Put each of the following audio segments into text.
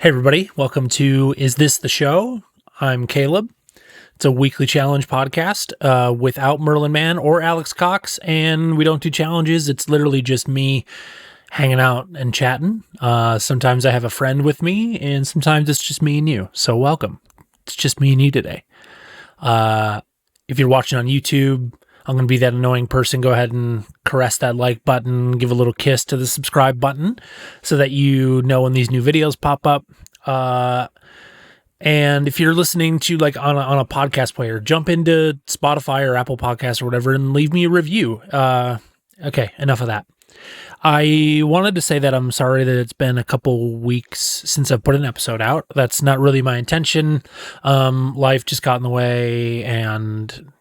Hey everybody, welcome to Is This the Show? I'm Caleb. It's a weekly challenge podcast without Merlin Mann or Alex Cox, and we don't do challenges. It's literally just me hanging out and chatting. Sometimes I have a friend with me, and sometimes it's just me and you. So welcome. It's just me and you today. If you're watching on YouTube, I'm going to be that annoying person. Go ahead and caress that like button, give a little kiss to the subscribe button so that you know when these new videos pop up. And if you're listening to like on a podcast player, jump into Spotify or Apple Podcasts or whatever and leave me a review. Okay, enough of that. I wanted to say that I'm sorry that it's been a couple weeks since I've put an episode out. That's not really my intention. Life just got in the way, and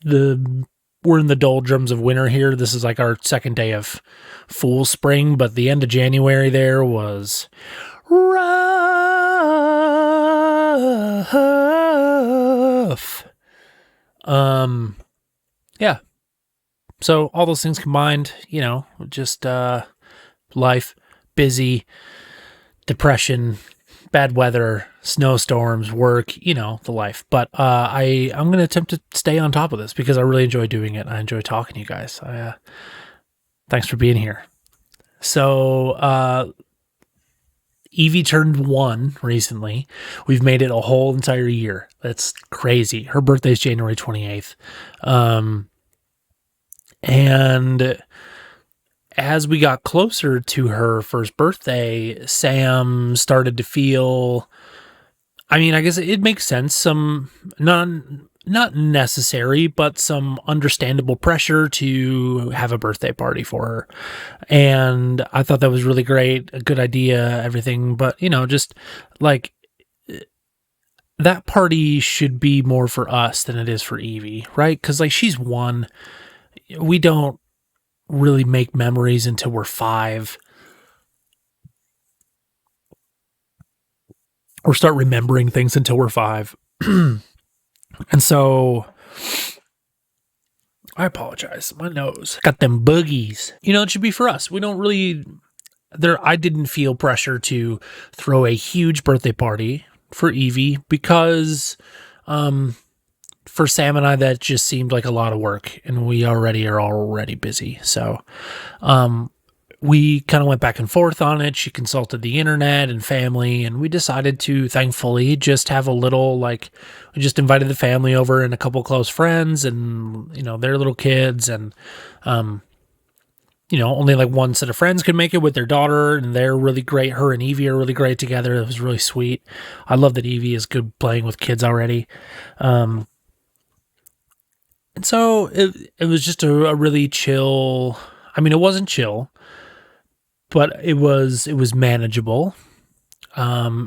we're in the doldrums of winter here. This is like our second day of full spring, but the end of January there was rough. Yeah. So all those things combined, just life, busy, depression, bad weather, snowstorms, work, the life. But I'm going to attempt to stay on top of this because I really enjoy doing it. I enjoy talking to you guys. Thanks for being here. So Evie turned 1 recently. We've made it a whole entire year. That's crazy. Her birthday's January 28th. And as we got closer to her first birthday, Sam started to feel, I guess it makes sense, some not necessary, but some understandable pressure to have a birthday party for her. And I thought that was really great, a good idea, everything. But, just like that party should be more for us than it is for Evie, right? Because like she's 1. We don't really make memories until we're 5. Or start remembering things until we're 5. And so I apologize. My nose got them boogies. It should be for us. We don't really I didn't feel pressure to throw a huge birthday party for Evie because for Sam and I, that just seemed like a lot of work, and we are already busy. So we kind of went back and forth on it. She consulted the internet and family, and we decided to, thankfully, just have a little, we just invited the family over and a couple close friends and, their little kids, and, only like one set of friends could make it with their daughter, and they're really great. Her and Evie are really great together. It was really sweet. I love that Evie is good playing with kids already. And so it was just a really chill. It wasn't chill, but it was manageable. So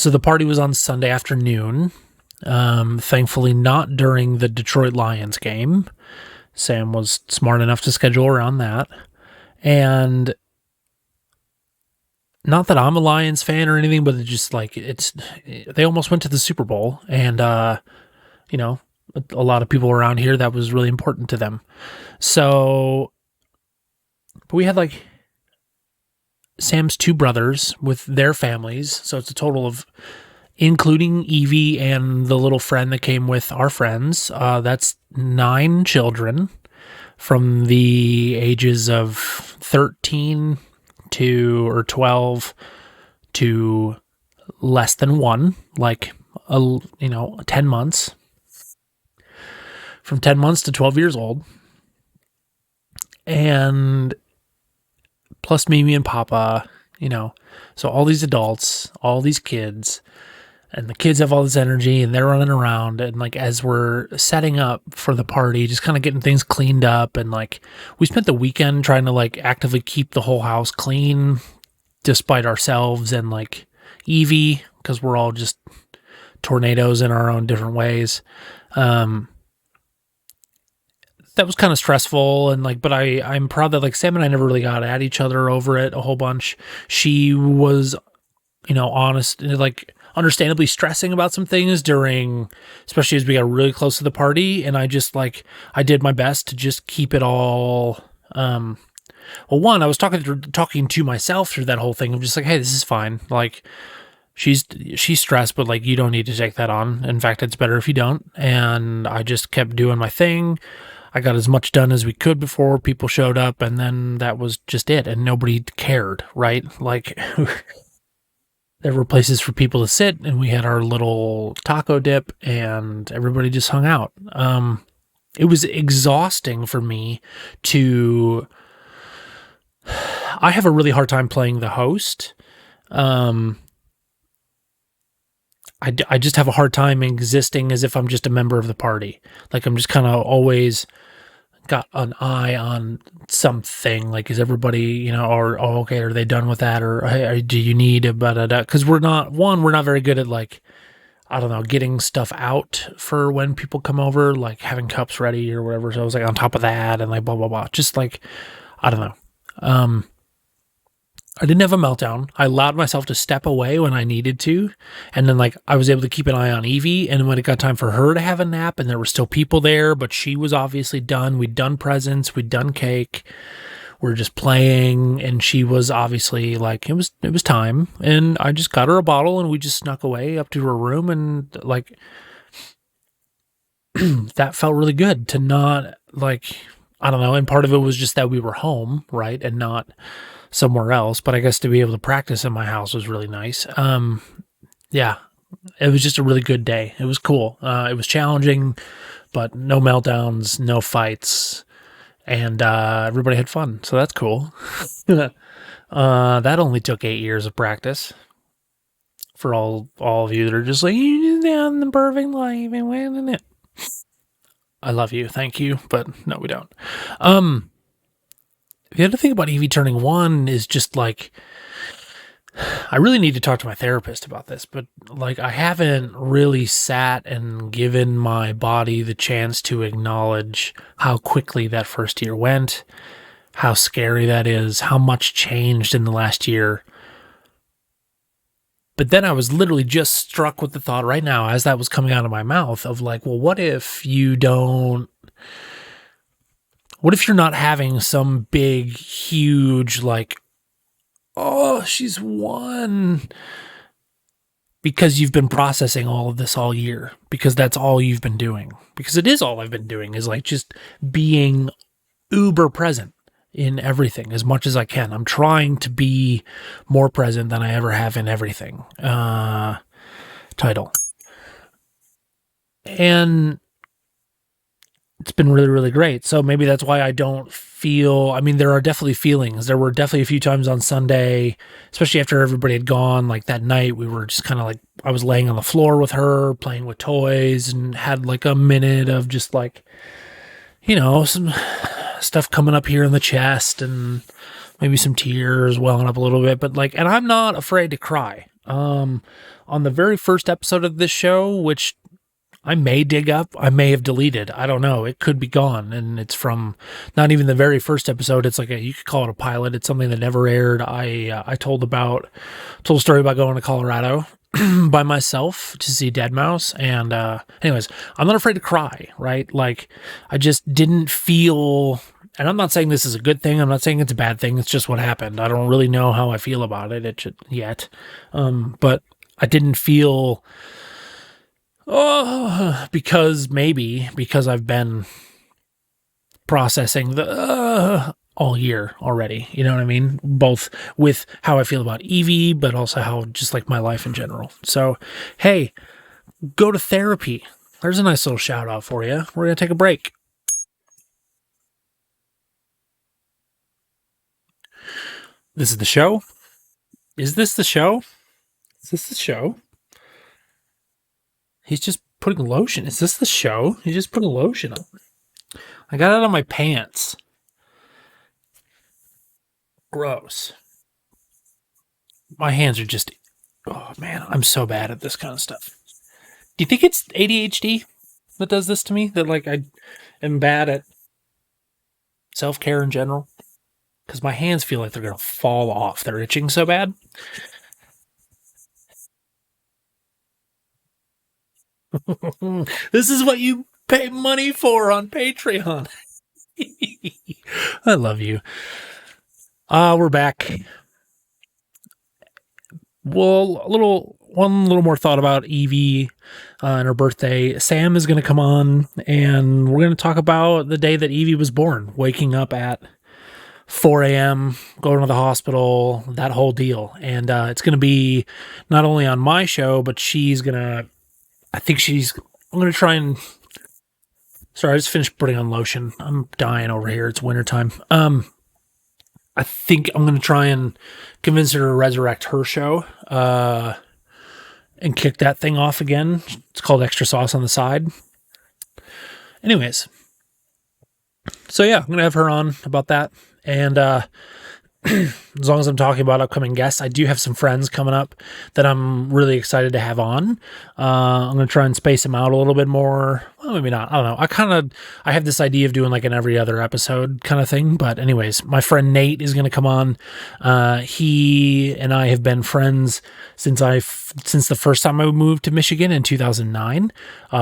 the party was on Sunday afternoon. Thankfully not during the Detroit Lions game. Sam was smart enough to schedule around that. And not that I'm a Lions fan or anything, but it's just like they almost went to the Super Bowl, and a lot of people around here, that was really important to them. So, but we had like Sam's 2 brothers with their families. So it's a total of, including Evie and the little friend that came with our friends, that's 9 children from the ages of 13 or 12 to less than 1, 10 months. From 10 months to 12 years old. And plus Mimi and Papa, so all these adults, all these kids, and the kids have all this energy and they're running around. And as we're setting up for the party, just kind of getting things cleaned up. And we spent the weekend trying to actively keep the whole house clean despite ourselves and Evie, because we're all just tornadoes in our own different ways. That was kind of stressful, and but I'm proud that Sam and I never really got at each other over it a whole bunch. She was, honest and understandably stressing about some things during, especially as we got really close to the party, and I just I did my best to just keep it all well, one, I was talking to myself through that whole thing. I'm just like, hey, this is fine. Like, she's stressed, but like, you don't need to take that on. In fact, it's better if you don't. And I just kept doing my thing. I got as much done as we could before people showed up, and then that was just it. And nobody cared, right? Like, there were places for people to sit, and we had our little taco dip, and everybody just hung out. It was exhausting for me to. I have a really hard time playing the host. I just have a hard time existing as if I'm just a member of the party. Like, I'm just kind of always got an eye on something. Like, is everybody, or, oh, okay, are they done with that? Or, hey, do you need a da? Because we're not very good at, like, I don't know, getting stuff out for when people come over, like having cups ready or whatever. So I was like on top of that and like blah, blah, blah. Just like, I don't know. I didn't have a meltdown. I allowed myself to step away when I needed to. And then like I was able to keep an eye on Evie. And when it got time for her to have a nap and there were still people there, but she was obviously done. We'd done presents. We'd done cake. We were just playing. And she was obviously like, it was time. And I just got her a bottle and we just snuck away up to her room. And like, that felt really good to not like, I don't know. And part of it was just that we were home, right? And not somewhere else, but I guess to be able to practice in my house was really nice. Yeah, it was just a really good day. It was cool. It was challenging, but no meltdowns, no fights, and everybody had fun. So that's cool. That only took 8 years of practice. For all of you that are just like, you just down the perfect life and winning it. I love you, thank you, but no, we don't. The other thing about Evie turning 1 is just like, I really need to talk to my therapist about this, but like I haven't really sat and given my body the chance to acknowledge how quickly that first year went, how scary that is, how much changed in the last year. But then I was literally just struck with the thought right now as that was coming out of my mouth of like, well, what if you're not having some big, huge, like, oh, she's 1, because you've been processing all of this all year, because that's all you've been doing, because it is all I've been doing is like just being uber present in everything as much as I can. I'm trying to be more present than I ever have in everything. Title. And it's been really, really great. So maybe that's why I don't feel, I mean, there are definitely feelings. There were definitely a few times on Sunday, especially after everybody had gone, like that night, we were just kind of like, I was laying on the floor with her, playing with toys, and had like a minute of just like, some stuff coming up here in the chest and maybe some tears welling up a little bit, but like, and I'm not afraid to cry. On the very first episode of this show, which I may dig up, I may have deleted, I don't know. It could be gone, and it's from not even the very first episode. It's like you could call it a pilot. It's something that never aired. I told a story about going to Colorado by myself to see Deadmau5, and anyways, I'm not afraid to cry, right? Like, I just didn't feel, and I'm not saying this is a good thing, I'm not saying it's a bad thing, it's just what happened. I don't really know how I feel about it yet, but I didn't feel, because I've been processing the all year already, you know what I mean? Both with how I feel about Evie, but also how just like my life in general. So, hey, go to therapy. There's a nice little shout out for you. We're going to take a break. This is the show? Is this the show? Is this the show? He's just putting lotion. Is this the show? He's just putting lotion on. I got it on my pants. Gross. My hands are just, oh man, I'm so bad at this kind of stuff. Do you think it's ADHD that does this to me? That like I am bad at self-care in general? Because my hands feel like they're going to fall off. They're itching so bad. This is what you pay money for on Patreon. I love you. We're back. Well, one little more thought about Evie and her birthday. Sam is going to come on, and we're going to talk about the day that Evie was born, waking up at 4 a.m., going to the hospital, that whole deal. And it's going to be not only on my show, but I'm going to try and, sorry, I just finished putting on lotion. I'm dying over here. It's wintertime. I think I'm going to try and convince her to resurrect her show and kick that thing off again. It's called Extra Sauce on the Side. Anyways, so yeah, I'm going to have her on about that. And as long as I'm talking about upcoming guests, I do have some friends coming up that I'm really excited to have on. I'm going to try and space them out a little bit more. Well, maybe not. I don't know. I have this idea of doing like an every other episode kind of thing. But anyways, my friend Nate is going to come on. He and I have been friends since the first time I moved to Michigan in 2009.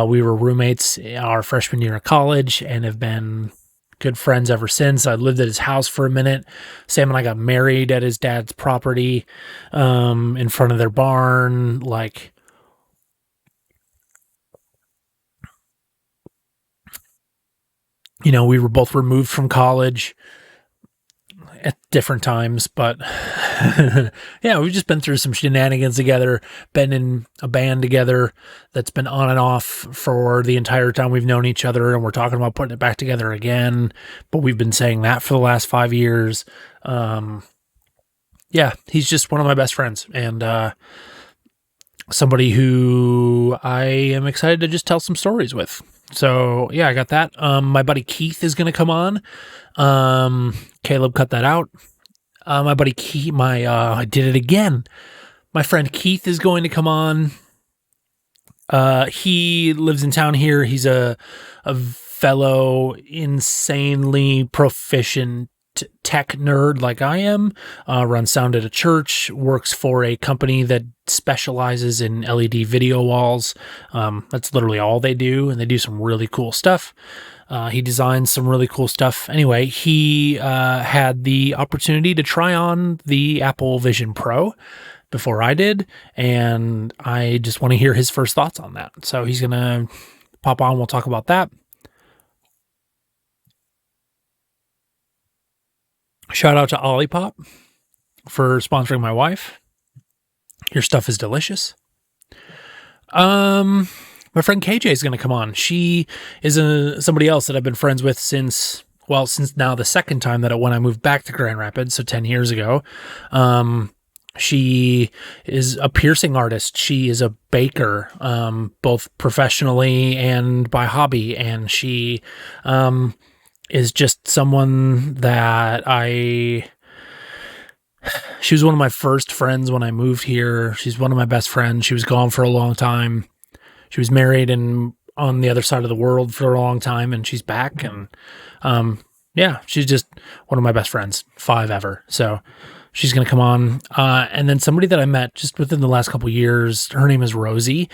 We were roommates our freshman year of college and have been good friends ever since. I lived at his house for a minute. Sam and I got married at his dad's property, in front of their barn. Like, we were both removed from college at different times, but yeah, we've just been through some shenanigans together, been in a band together that's been on and off for the entire time we've known each other, and we're talking about putting it back together again, but we've been saying that for the last 5 years. Yeah, he's just one of my best friends, and somebody who I am excited to just tell some stories with. So yeah, I got that. My buddy Keith is going to come on. Caleb cut that out. My buddy Keith, I did it again. My friend Keith is going to come on. He lives in town here. He's a fellow insanely proficient tech nerd like I am, runs sound at a church, works for a company that specializes in LED video walls. That's literally all they do, and they do some really cool stuff. He designs some really cool stuff. Anyway, he had the opportunity to try on the Apple Vision Pro before I did, and I just want to hear his first thoughts on that. So he's going to pop on. We'll talk about that. Shout out to Olipop for sponsoring my wife. Your stuff is delicious. My friend KJ is going to come on. She is somebody else that I've been friends with since now the second time when I moved back to Grand Rapids, so 10 years ago. She is a piercing artist. She is a baker, both professionally and by hobby. And she is just someone that she was one of my first friends when I moved here. She's one of my best friends. She was gone for a long time. She was married and on the other side of the world for a long time, and she's back. And yeah, she's just one of my best friends, 5 ever. So she's going to come on. And then somebody that I met just within the last couple of years, her name is Rosie.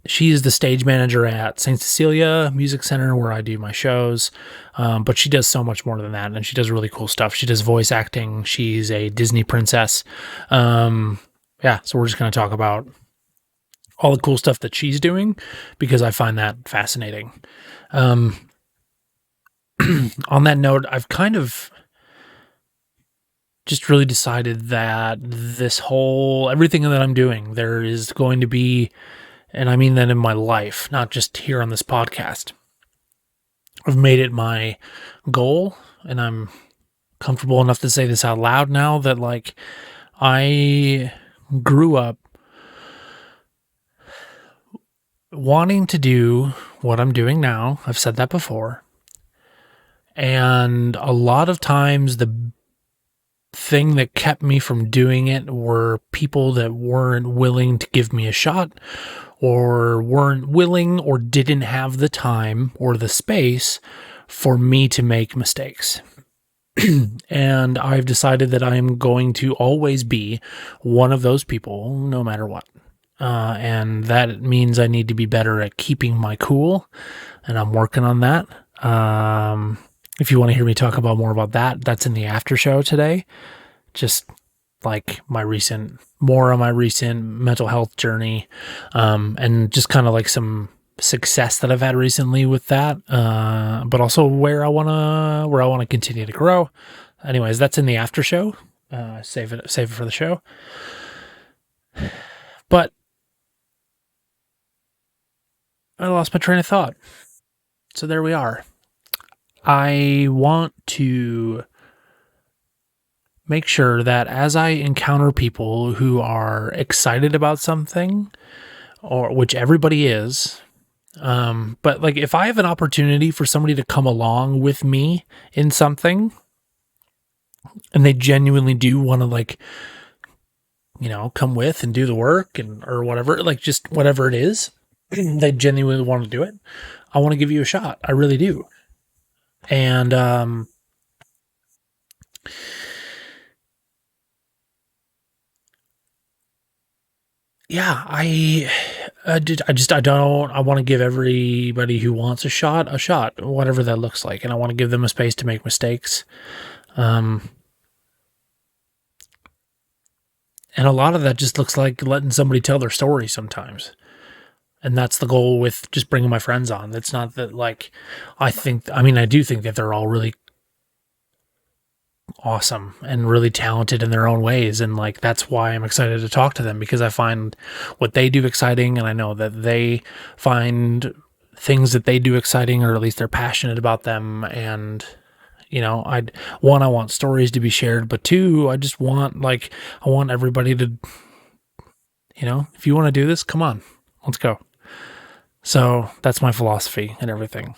She is the stage manager at St. Cecilia Music Center where I do my shows. But she does so much more than that, and she does really cool stuff. She does voice acting. She's a Disney princess. Yeah, so we're just going to talk about all the cool stuff that she's doing because I find that fascinating. On that note, I've kind of just really decided that everything that I'm doing, there is going to be, and I mean that in my life, not just here on this podcast. I've made it my goal, and I'm comfortable enough to say this out loud now, that like I grew up wanting to do what I'm doing now. I've said that before. And a lot of times the thing that kept me from doing it were people that weren't willing to give me a shot, or weren't willing or didn't have the time or the space for me to make mistakes. And I've decided that I am going to always be one of those people, no matter what. And that means I need to be better at keeping my cool, and I'm working on that. if you want to hear me talk about more about that, that's in the after show today. Just like more on my recent mental health journey, and just kind of like some success that I've had recently with that, but also where I wanna continue to grow. Anyways, that's in the after show. Save it for the show. But I lost my train of thought. So there we are. I want to make sure that as I encounter people who are excited about something, or which everybody is, but like if I have an opportunity for somebody to come along with me in something and they genuinely do want to, like, come with and do the work or whatever, like just whatever it is, they genuinely want to do it, I want to give you a shot. I really do. And, yeah, I want to give everybody who wants a shot, whatever that looks like. And I want to give them a space to make mistakes. And a lot of that just looks like letting somebody tell their story sometimes. And that's the goal with just bringing my friends on. It's not that, like, I do think that they're all really awesome and really talented in their own ways. And like, that's why I'm excited to talk to them, because I find what they do exciting. And I know that they find things that they do exciting, or at least they're passionate about them. And, I want stories to be shared, but two, I want everybody to, if you want to do this, come on, let's go. So that's my philosophy and everything,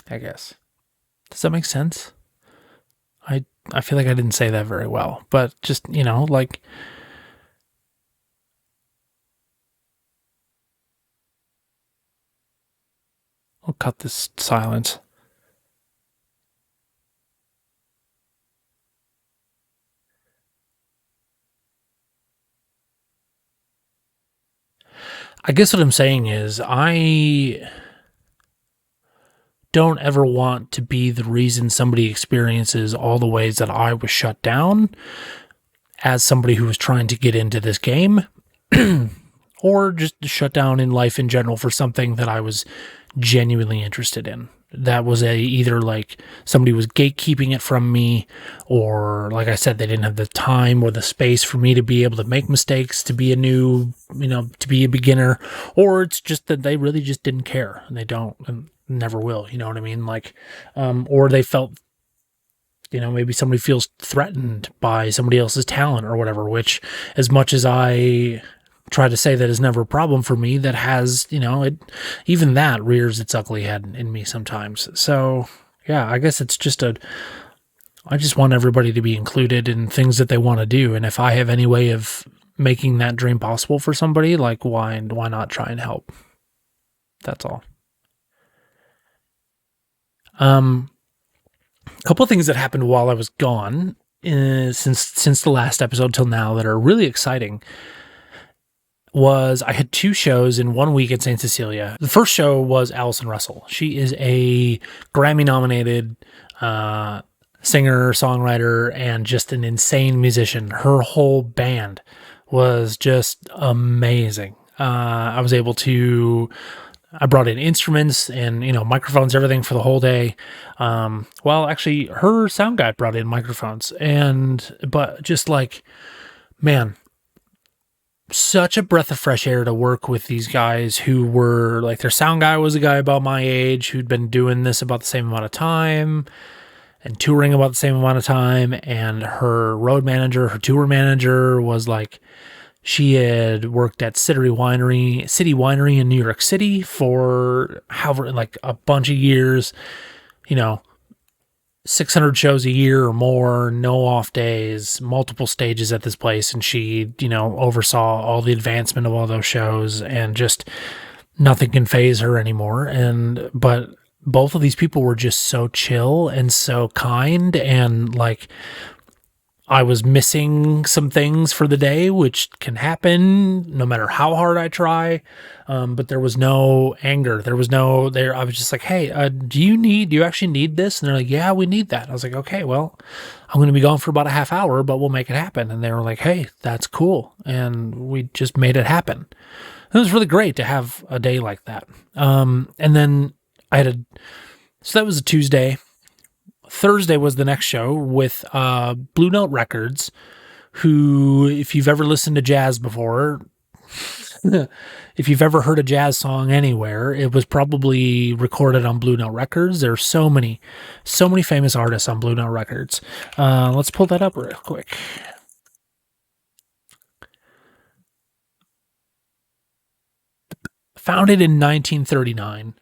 I guess. Does that make sense? I feel like I didn't say that very well, but just, like, I'll cut this silence. I guess what I'm saying is I don't ever want to be the reason somebody experiences all the ways that I was shut down as somebody who was trying to get into this game, or just shut down in life in general for something that I was genuinely interested in. That was either like somebody was gatekeeping it from me, or like I said, they didn't have the time or the space for me to be able to make mistakes, to be to be a beginner, or it's just that they really just didn't care, and they don't and never will. You know what I mean? Like, or they felt, maybe somebody feels threatened by somebody else's talent or whatever, which, as much as I try to say that is never a problem for me, that has, even that rears its ugly head in me sometimes. So yeah, I guess it's just I just want everybody to be included in things that they want to do. And if I have any way of making that dream possible for somebody, like, why not try and help? That's all. A couple of things that happened while I was gone, since the last episode till now, that are really exciting, was I had 2 shows in 1 week at St. Cecilia. The first show was Allison Russell. She is a Grammy-nominated singer, songwriter, and just an insane musician. Her whole band was just amazing. I brought in instruments and, microphones, everything for the whole day. Well, actually, her sound guy brought in microphones, but just like, man, such a breath of fresh air to work with these guys who were like, their sound guy was a guy about my age who'd been doing this about the same amount of time and touring about the same amount of time. And her tour manager was like, she had worked at City Winery in New York City for like a bunch of years, 600 shows a year or more, no off days, multiple stages at this place. And she, oversaw all the advancement of all those shows, and just nothing can faze her anymore. But both of these people were just so chill and so kind, and like, I was missing some things for the day, which can happen no matter how hard I try. But there was no anger. There was no there. I was just like, hey, do you actually need this? And they're like, yeah, we need that. I was like, okay, well, I'm going to be gone for about a half hour, but we'll make it happen. And they were like, hey, that's cool. And we just made it happen. It was really great to have a day like that. And then so that was a Tuesday. Thursday was the next show with Blue Note Records, who, if you've ever listened to jazz before, if you've ever heard a jazz song anywhere, it was probably recorded on Blue Note Records. There's so many famous artists on Blue Note Records. Let's pull that up real quick. Founded in 1939.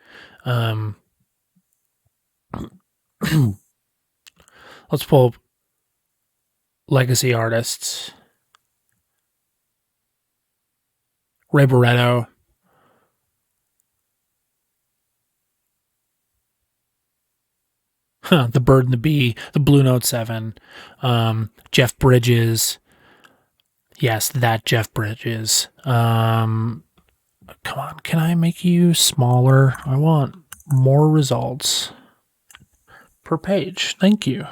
Let's pull up legacy artists. Ray Barretto. The Bird and the Bee, the Blue Note 7, Jeff Bridges. Yes, that Jeff Bridges. Come on, can I make you smaller? I want more results per page. Thank you.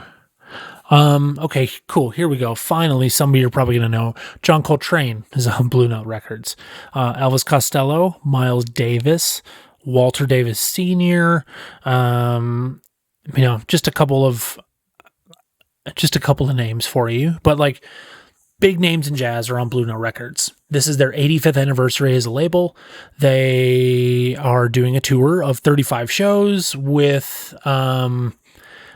Okay, cool. Here we go. Finally, somebody you're probably going to know. John Coltrane is on Blue Note Records. Elvis Costello, Miles Davis, Walter Davis Sr., just a couple of names for you, but like big names in jazz are on Blue Note Records. This is their 85th anniversary as a label. They are doing a tour of 35 shows with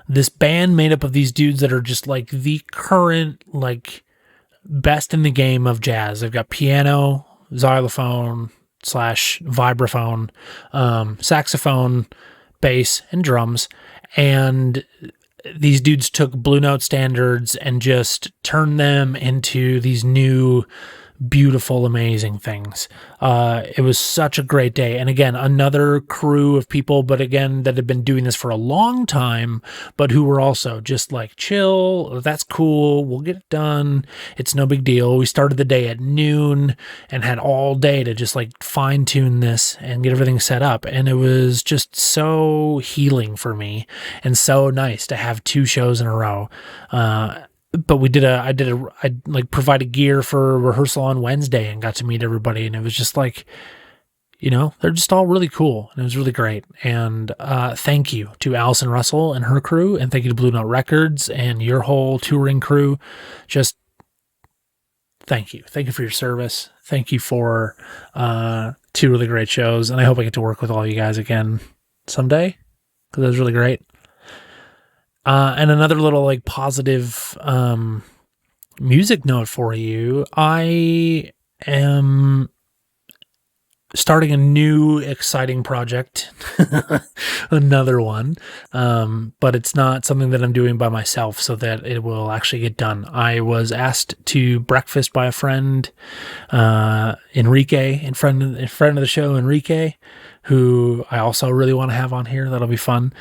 this band made up of these dudes that are just like the current like best in the game of jazz. They've got piano, xylophone / vibraphone, saxophone, bass, and drums. And these dudes took Blue Note standards and just turned them into these new, beautiful, amazing things. It was such a great day. And again, another crew of people, but again, that had been doing this for a long time, but who were also just like, chill, that's cool, we'll get it done, it's no big deal. We started the day at noon and had all day to just like fine tune this and get everything set up. And it was just so healing for me and so nice to have 2 shows in a row. But I provided gear for rehearsal on Wednesday and got to meet everybody. And it was just like, they're just all really cool. And it was really great. And thank you to Allison Russell and her crew. And thank you to Blue Note Records and your whole touring crew. Just thank you. Thank you for your service. Thank you for 2 really great shows. And I hope I get to work with all you guys again someday, because it was really great. And another little like positive music note for you. I am starting a new exciting project, another one, but it's not something that I'm doing by myself so that it will actually get done. I was asked to breakfast by a friend, Enrique, in friend of the show, Enrique, who I also really want to have on here. That'll be fun.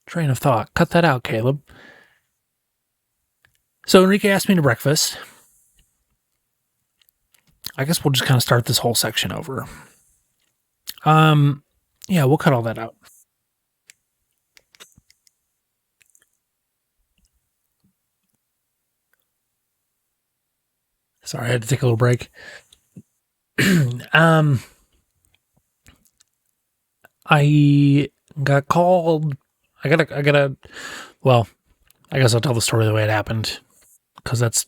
Train of thought. Cut that out, Caleb. So Enrique asked me to breakfast. I guess we'll just kind of start this whole section over. Yeah, we'll cut all that out. Sorry, I had to take a little break. I got called. Well, I guess I'll tell the story the way it happened, because that's,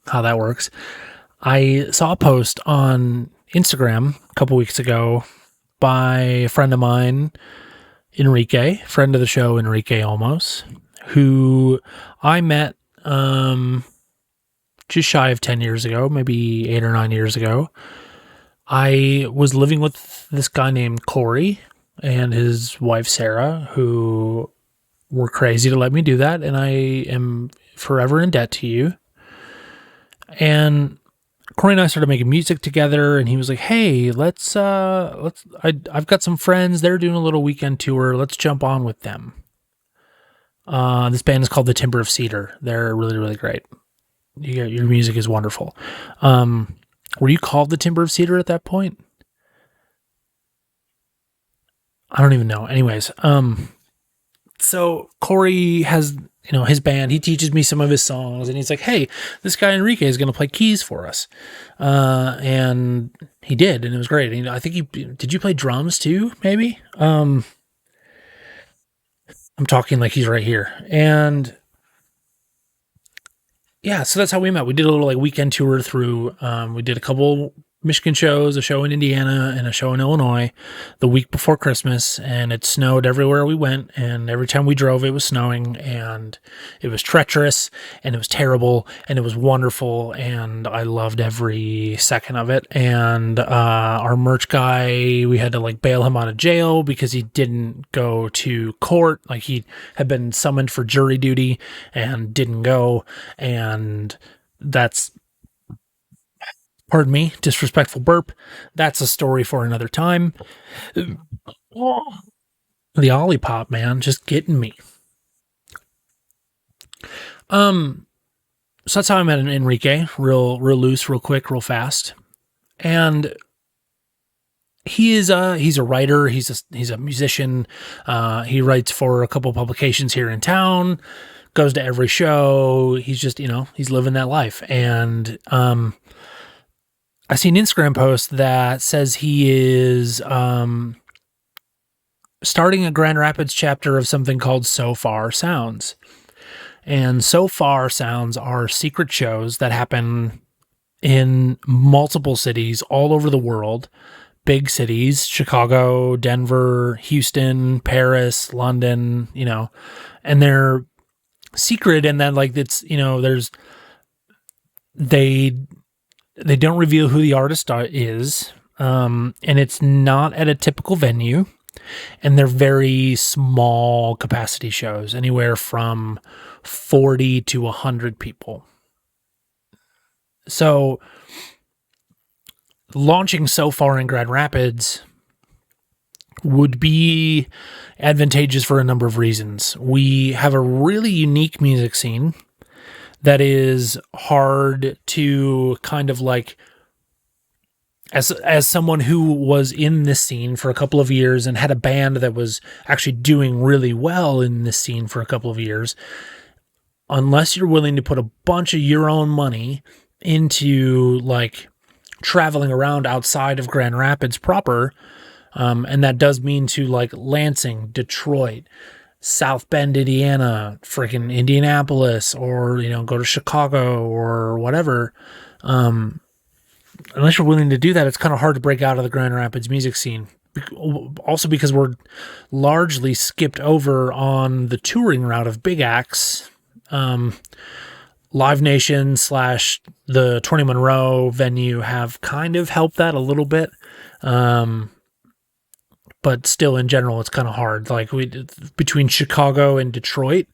how that works. I saw a post on Instagram a couple weeks ago by a friend of mine, Enrique, friend of the show, Enrique Olmos, who I met, just shy of 10 years ago, maybe 8 or 9 years ago. I was living with this guy named Corey and his wife, Sarah, who were crazy to let me do that. And I am forever in debt to you. And Corey and I started making music together, and he was like, "Hey, I've got some friends. They're doing a little weekend tour. Let's jump on with them." This band is called the Timber of Cedar. They're really, really great. Your music is wonderful. Were you called the Timber of Cedar at that point? I don't even know. Anyways, so Corey has, his band. He teaches me some of his songs, and he's like, "Hey, this guy Enrique is going to play keys for us," and he did, and it was great. And, I think did you play drums too? Maybe. I'm talking like he's right here, and yeah, so that's how we met. We did a little like weekend tour through. We did a couple Michigan shows, a show in Indiana, and a show in Illinois the week before Christmas, and it snowed everywhere we went, and every time we drove it was snowing, and it was treacherous, and it was terrible, and it was wonderful, and I loved every second of it. And our merch guy, we had to like bail him out of jail because he didn't go to court. Like, he had been summoned for jury duty and didn't go, and that's, pardon me, disrespectful burp. That's a story for another time. The Olipop, man, just getting me. So that's how I met Enrique. Real loose, real quick, real fast. And he's a writer. He's a musician. He writes for a couple publications here in town. Goes to every show. He's just, he's living that life. And I see an Instagram post that says he is starting a Grand Rapids chapter of something called So Far Sounds. And So Far Sounds are secret shows that happen in multiple cities all over the world. Big cities: Chicago, Denver, Houston, Paris, London, and they're secret, and then like it's, they don't reveal who the artist is, and it's not at a typical venue, and they're very small capacity shows, anywhere from 40 to 100 people. So launching So Far in Grand Rapids would be advantageous for a number of reasons. We have a really unique music scene that is hard to kind of like, as someone who was in this scene for a couple of years and had a band that was actually doing really well in this scene for a couple of years, unless you're willing to put a bunch of your own money into like traveling around outside of Grand Rapids proper, and that does mean to like Lansing, Detroit, South Bend, Indiana, freaking Indianapolis, or, go to Chicago or whatever. Unless you're willing to do that, it's kind of hard to break out of the Grand Rapids music scene. Also because we're largely skipped over on the touring route of big acts. Live Nation / the 20 Monroe venue have kind of helped that a little bit. But still, in general, it's kind of hard. Like between Chicago and Detroit,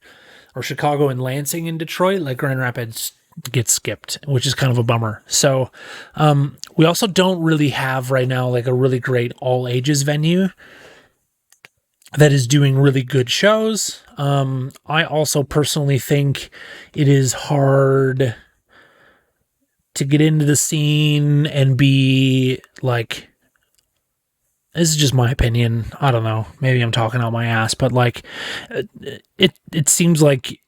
or Chicago and Lansing and Detroit, like Grand Rapids gets skipped, which is kind of a bummer. So we also don't really have right now like a really great all ages venue that is doing really good shows. I also personally think it is hard to get into the scene and be like, this is just my opinion. I don't know. Maybe I'm talking out my ass, but like it seems like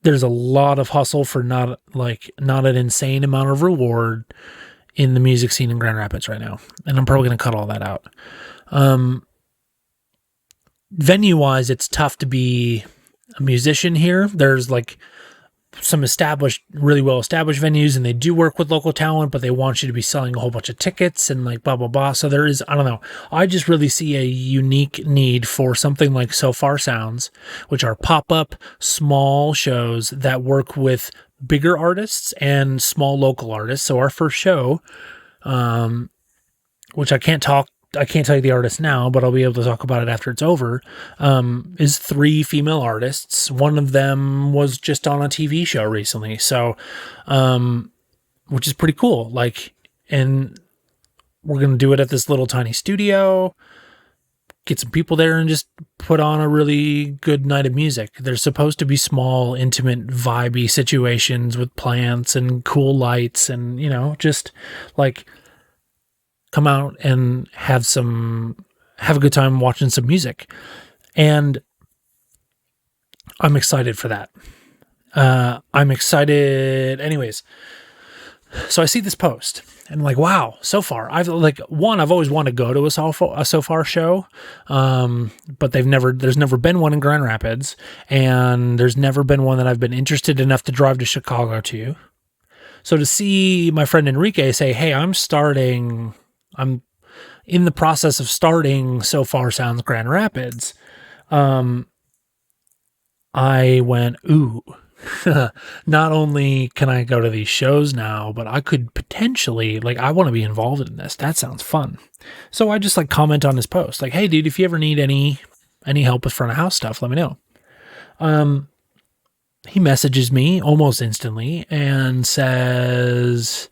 there's a lot of hustle for not an insane amount of reward in the music scene in Grand Rapids right now. And I'm probably going to cut all that out. Venue wise, it's tough to be a musician here. There's like some really well established venues, and they do work with local talent, but they want you to be selling a whole bunch of tickets and like blah, blah, blah. So there is, I don't know. I just really see a unique need for something like So Far Sounds, which are pop-up small shows that work with bigger artists and small local artists. So our first show, which I can't tell you the artist now, but I'll be able to talk about it after it's over, is 3 female artists. One of them was just on a TV show recently. So, which is pretty cool. Like, and we're going to do it at this little tiny studio, get some people there and just put on a really good night of music. There's supposed to be small, intimate, vibey situations with plants and cool lights and, just like come out and have a good time watching some music. And I'm excited for that. I'm excited. Anyways, so I see this post and I'm like, wow, so far I've always wanted to go to a so far show. But there's never been one in Grand Rapids, and there's never been one that I've been interested enough to drive to Chicago to. So to see my friend Enrique say, hey, I'm in the process of starting So Far Sounds Grand Rapids. I went, ooh, not only can I go to these shows now, but I could potentially, I want to be involved in this. That sounds fun. So I just comment on his post, hey dude, if you ever need any help with front of house stuff, let me know. He messages me almost instantly and says,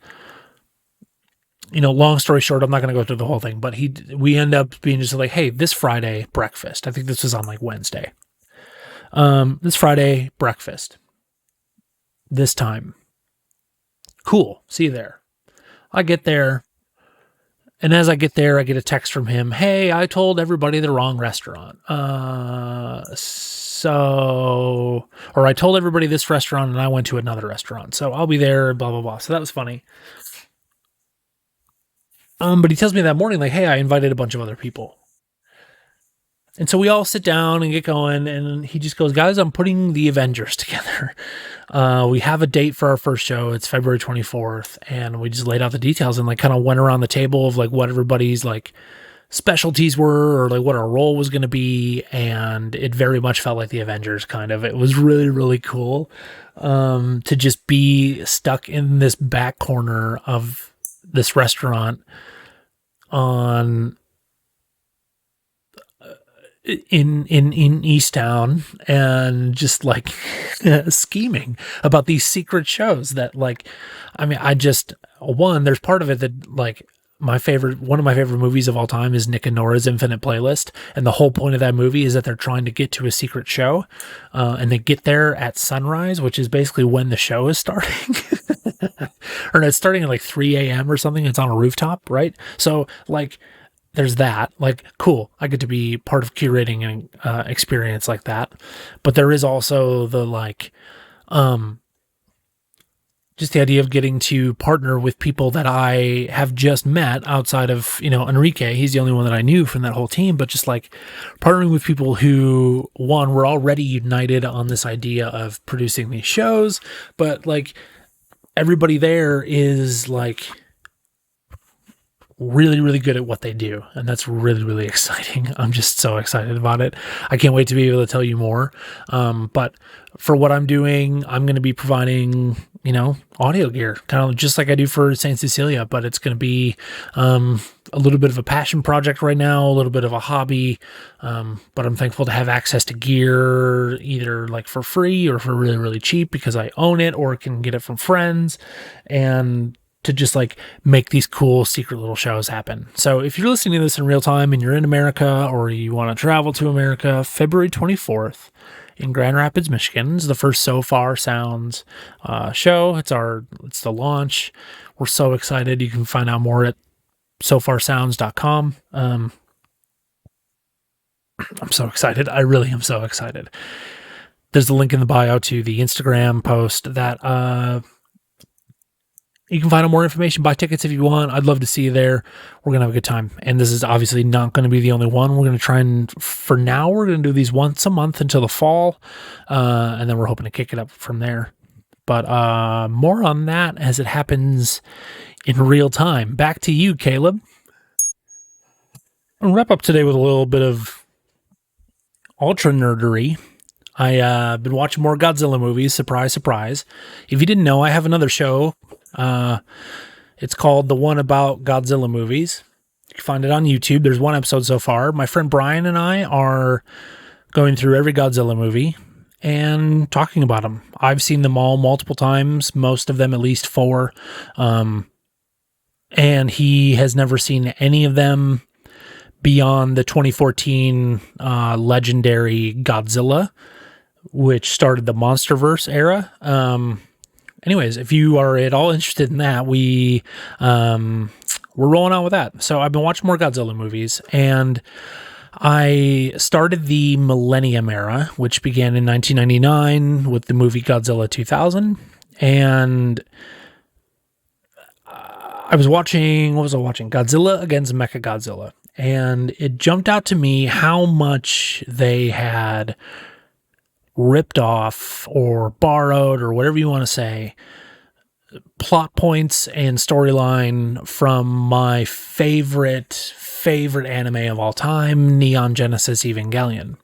long story short, I'm not going to go through the whole thing, but we end up being just hey, this Friday breakfast. I think this was on Wednesday. This Friday breakfast. This time. Cool. See you there. I get there. And as I get there, I get a text from him. Hey, I told everybody the wrong restaurant. Or I told everybody this restaurant and I went to another restaurant. So I'll be there, blah, blah, blah. So that was funny. But he tells me that morning, hey, I invited a bunch of other people. And so we all sit down and get going, and he just goes, guys, I'm putting the Avengers together. We have a date for our first show. It's February 24th, and we just laid out the details and kind of went around the table of what everybody's specialties were, or what our role was going to be, and it very much felt like the Avengers kind of. It was really, really cool to just be stuck in this back corner of this restaurant in Easttown, and just scheming about these secret shows that there's part of it that one of my favorite movies of all time is Nick and Nora's Infinite Playlist, and the whole point of that movie is that they're trying to get to a secret show, and they get there at sunrise, which is basically when the show is starting. Or it's starting at 3 a.m. or something. It's on a rooftop, right? So there's that, cool. I get to be part of curating an experience like that. But there is also the just the idea of getting to partner with people that I have just met outside of, Enrique. He's the only one that I knew from that whole team, but just partnering with people who, one, were already united on this idea of producing these shows, but everybody there is really, really good at what they do. And that's really, really exciting. I'm just so excited about it. I can't wait to be able to tell you more. But for what I'm doing, I'm going to be providing, audio gear, kind of just like I do for St. Cecilia, but it's going to be a little bit of a passion project right now, a little bit of a hobby. But I'm thankful to have access to gear, either for free or for really, really cheap because I own it, or can get it from friends, and to just make these cool secret little shows happen. So if you're listening to this in real time and you're in America, or you want to travel to America, February 24th in Grand Rapids, Michigan is the first So Far Sounds show. It's the launch. We're so excited. You can find out more at sofarsounds.com. I'm so excited. I really am so excited. There's a link in the bio to the Instagram post that you can find out more information, buy tickets if you want. I'd love to see you there. We're going to have a good time. And this is obviously not going to be the only one. We're going to try and, for now, we're going to do these once a month until the fall. And then we're hoping to kick it up from there. But more on that as it happens in real time. Back to you, Caleb. I'll wrap up today with a little bit of ultra nerdery. I've been watching more Godzilla movies. Surprise, surprise. If you didn't know, I have another show. It's called The One About Godzilla Movies. You can find it on YouTube. There's one episode so far. My friend Brian and I are going through every Godzilla movie and talking about them. I've seen them all multiple times, most of them at least 4. and he has never seen any of them beyond the 2014 legendary Godzilla, which started the MonsterVerse era. Anyways, if you are at all interested in that, we're rolling on with that. So I've been watching more Godzilla movies, and I started the Millennium Era, which began in 1999 with the movie Godzilla 2000. And I was watching, what was I watching? Godzilla against Mechagodzilla. And it jumped out to me how much they had ripped off or borrowed, or whatever you want to say, plot points and storyline from my favorite anime of all time, Neon Genesis Evangelion.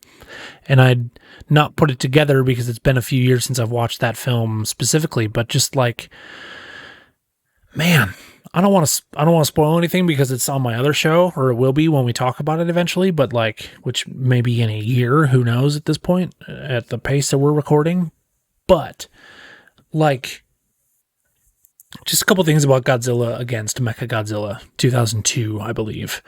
And I'd not put it together because it's been a few years since I've watched that film specifically, but just like, man, I don't want to spoil anything because it's on my other show, or it will be when we talk about it eventually, but like, which may be in a year, who knows at this point, at the pace that we're recording. But like, just a couple things about Godzilla against Mechagodzilla 2002, I believe.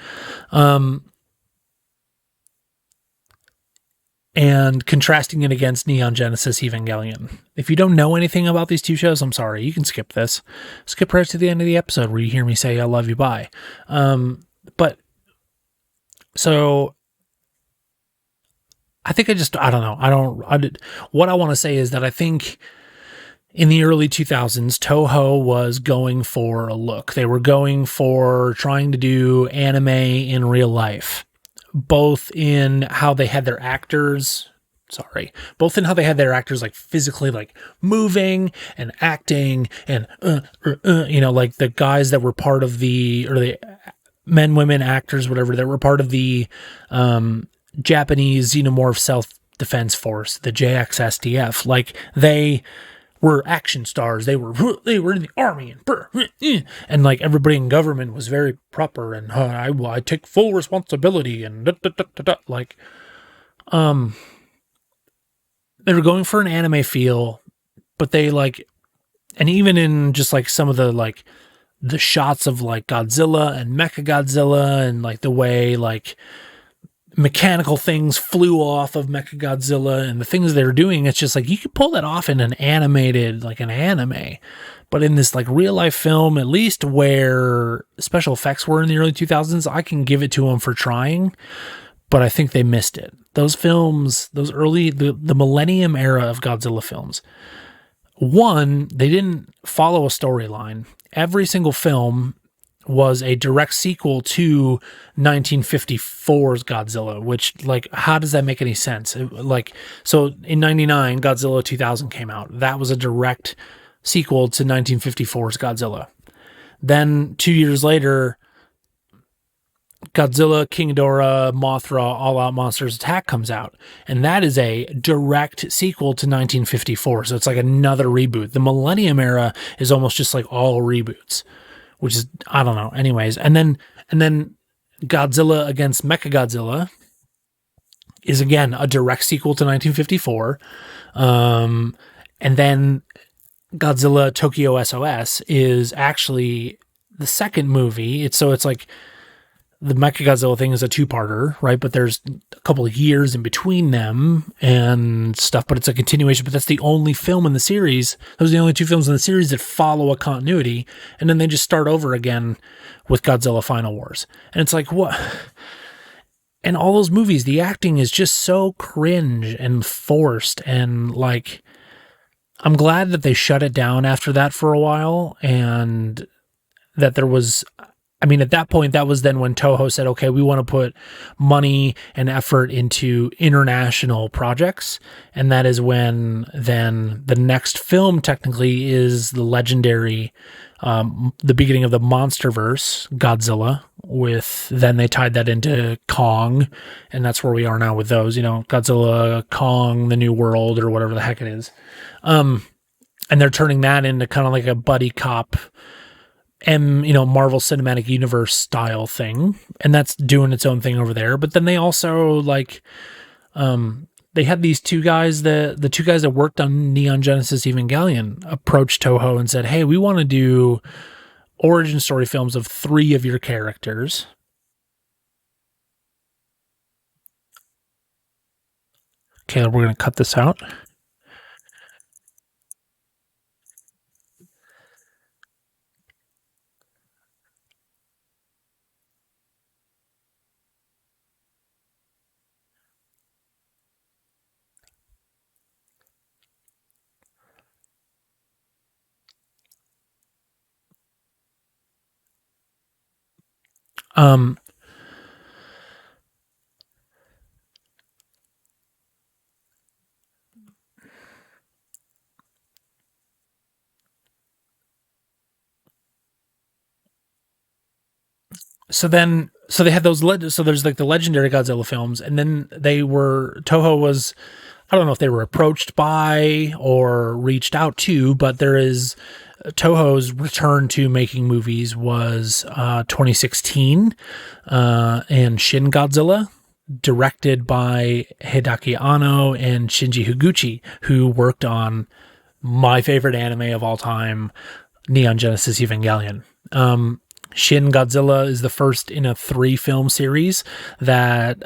And contrasting it against Neon Genesis Evangelion. If you don't know anything about these two shows, I'm sorry, you can skip this. Skip right to the end of the episode where you hear me say, I love you, bye. But, so, I think what I want to say is that I think in the early 2000s, Toho was going for a look. They were going for trying to do anime in real life. Both in how they had their actors like physically like moving and acting and, like the guys that were part of the men, women actors, whatever, that were part of the Japanese Xenomorph Self-Defense Force, the JXSDF. Like they were action stars. They were in the army and like everybody in government was very proper and I take full responsibility and like they were going for an anime feel, but they like, and even in just like some of the like the shots of like Godzilla and Mechagodzilla and like the way like mechanical things flew off of Mechagodzilla and the things they were doing, it's just like you could pull that off in an animated, like an anime, but in this like real life film, at least where special effects were in the early 2000s, I can give it to them for trying, but I think they missed it. Those films, those early, the Millennium Era of Godzilla films, one, they didn't follow a storyline. Every single film was a direct sequel to 1954's Godzilla, which, like, how does that make any sense? So in 99, Godzilla 2000 came out. That was a direct sequel to 1954's Godzilla. Then 2 years later, Godzilla, King Ghidorah, Mothra, All Out Monsters Attack comes out. And that is a direct sequel to 1954. So it's like another reboot. The Millennium Era is almost just like all reboots, which is, I don't know. Anyways, and then Godzilla against Mechagodzilla is again a direct sequel to 1954. And then Godzilla Tokyo SOS is actually the second movie. It's like the Mechagodzilla thing is a two-parter, right? But there's a couple of years in between them and stuff, but it's a continuation. But that's the only film in the series. Those are the only two films in the series that follow a continuity. And then they just start over again with Godzilla Final Wars. And it's like, what? And all those movies, the acting is just so cringe and forced. And like, I'm glad that they shut it down after that for a while. And that there was, I mean, at that point, that was then when Toho said, okay, we want to put money and effort into international projects. And that is when then the next film technically is the legendary, the beginning of the MonsterVerse, Godzilla, then they tied that into Kong. And that's where we are now with those, Godzilla, Kong, the New World, or whatever the heck it is. And they're turning that into kind of like a buddy cop Marvel Cinematic Universe style thing, and that's doing its own thing over there. But then they also like, they had these two guys, the two guys that worked on Neon Genesis Evangelion approached Toho and said, hey, we want to do origin story films of 3 of your characters. Caleb, we're going to cut this out. Um, so they had those, so there's like the legendary Godzilla films, and then Toho was, I don't know if they were approached by or reached out to, but there is Toho's return to making movies was 2016, and Shin Godzilla, directed by Hideaki Anno and Shinji Higuchi, who worked on my favorite anime of all time, Neon Genesis Evangelion. Shin Godzilla is the first in a 3-film series that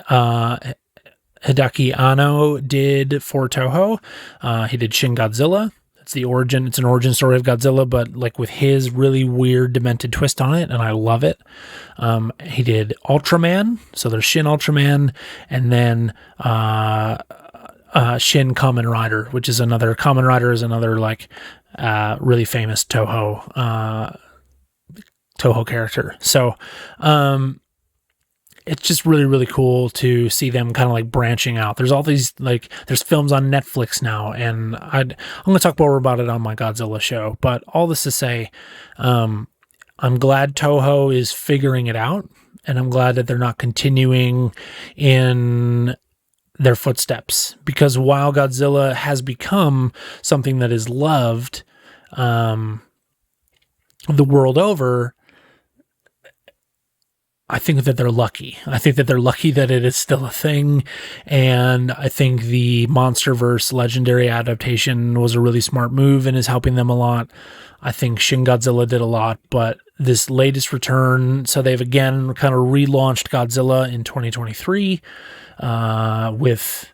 Hideaki Anno did for Toho. He did Shin Godzilla. It's an origin story of Godzilla, but like with his really weird, demented twist on it, and I love it. He did Ultraman, so there's Shin Ultraman, and then Shin Kamen Rider, which is another, Kamen Rider is another like really famous Toho character. So it's just really, really cool to see them kind of like branching out. There's all these, like, there's films on Netflix now, and I'm going to talk more about it on my Godzilla show, but all this to say, I'm glad Toho is figuring it out, and I'm glad that they're not continuing in their footsteps, because while Godzilla has become something that is loved the world over, I think that they're lucky. I think that they're lucky that it is still a thing. And I think the MonsterVerse legendary adaptation was a really smart move and is helping them a lot. I think Shin Godzilla did a lot, but this latest return, so they've again kind of relaunched Godzilla in 2023 with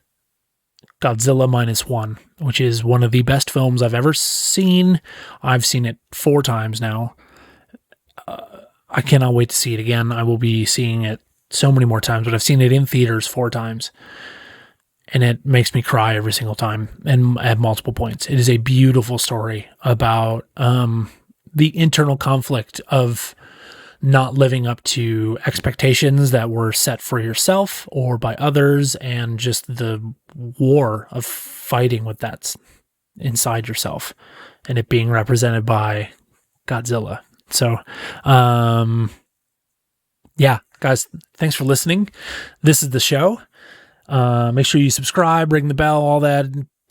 Godzilla -1, which is one of the best films I've ever seen. I've seen it 4 times now. I cannot wait to see it again. I will be seeing it so many more times, but I've seen it in theaters 4 times, and it makes me cry every single time, and at multiple points. It is a beautiful story about the internal conflict of not living up to expectations that were set for yourself or by others, and just the war of fighting with that inside yourself, and it being represented by Godzilla. So, yeah, guys, thanks for listening. This is the show. Make sure you subscribe, ring the bell, all that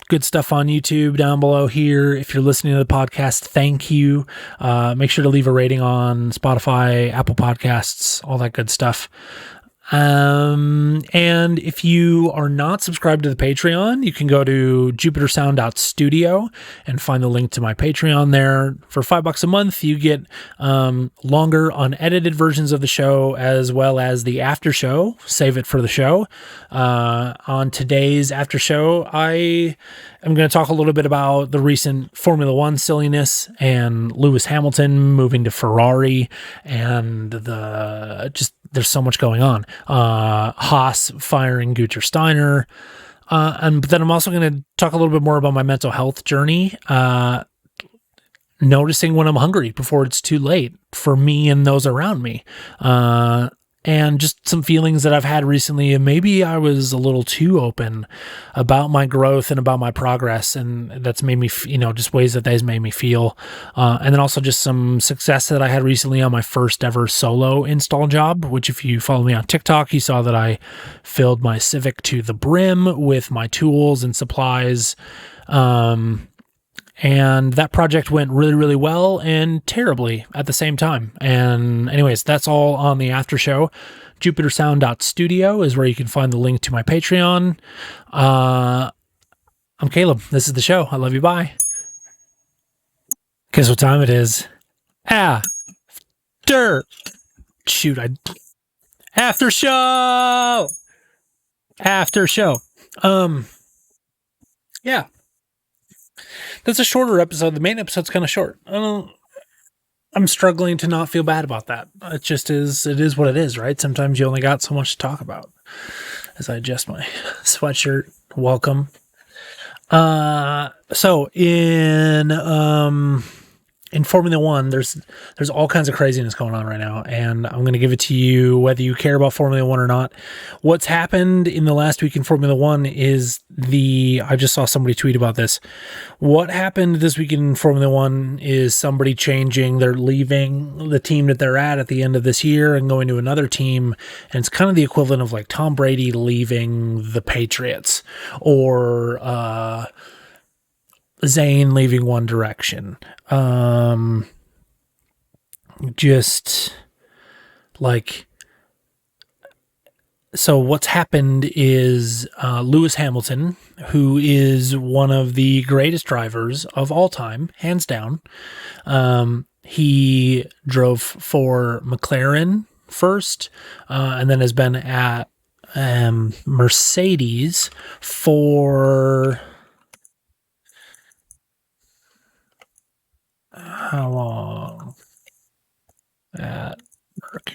good stuff on YouTube down below here. If you're listening to the podcast, thank you. Make sure to leave a rating on Spotify, Apple Podcasts, all that good stuff. And if you are not subscribed to the Patreon, you can go to jupitersound.studio and find the link to my Patreon there. For $5 a month, you get longer unedited versions of the show, as well as the after show. Save it for the show. On today's after show, I am going to talk a little bit about the recent Formula One silliness and Lewis Hamilton moving to Ferrari, and there's so much going on. Haas firing Gunther Steiner. But then I'm also going to talk a little bit more about my mental health journey. Noticing when I'm hungry before it's too late for me and those around me. And just some feelings that I've had recently, and maybe I was a little too open about my growth and about my progress, and that's made me, just ways that has made me feel. And then also just some success that I had recently on my first ever solo install job, which if you follow me on TikTok, you saw that I filled my Civic to the brim with my tools and supplies. And that project went really, really well and terribly at the same time. And anyways, that's all on the after show. jupitersound.studio is where you can find the link to my Patreon. I'm Caleb. This is the show. I love you. Bye. Guess what time it is? Shoot, after show. Yeah, that's a shorter episode. The main episode's kind of short. I'm struggling to not feel bad about that. It just is. It is what it is, right? Sometimes you only got so much to talk about. As I adjust my sweatshirt, welcome. So in Formula One, there's all kinds of craziness going on right now, and I'm going to give it to you whether you care about Formula One or not. What's happened in the last week in Formula One is I just saw somebody tweet about this. What happened this week in Formula One is somebody changing. They're leaving the team that they're at the end of this year and going to another team, and it's kind of the equivalent of like Tom Brady leaving the Patriots or Zayn leaving One Direction. Just like, so what's happened is Lewis Hamilton, who is one of the greatest drivers of all time, hands down. He drove for McLaren first, and then has been at Mercedes for how long? At work.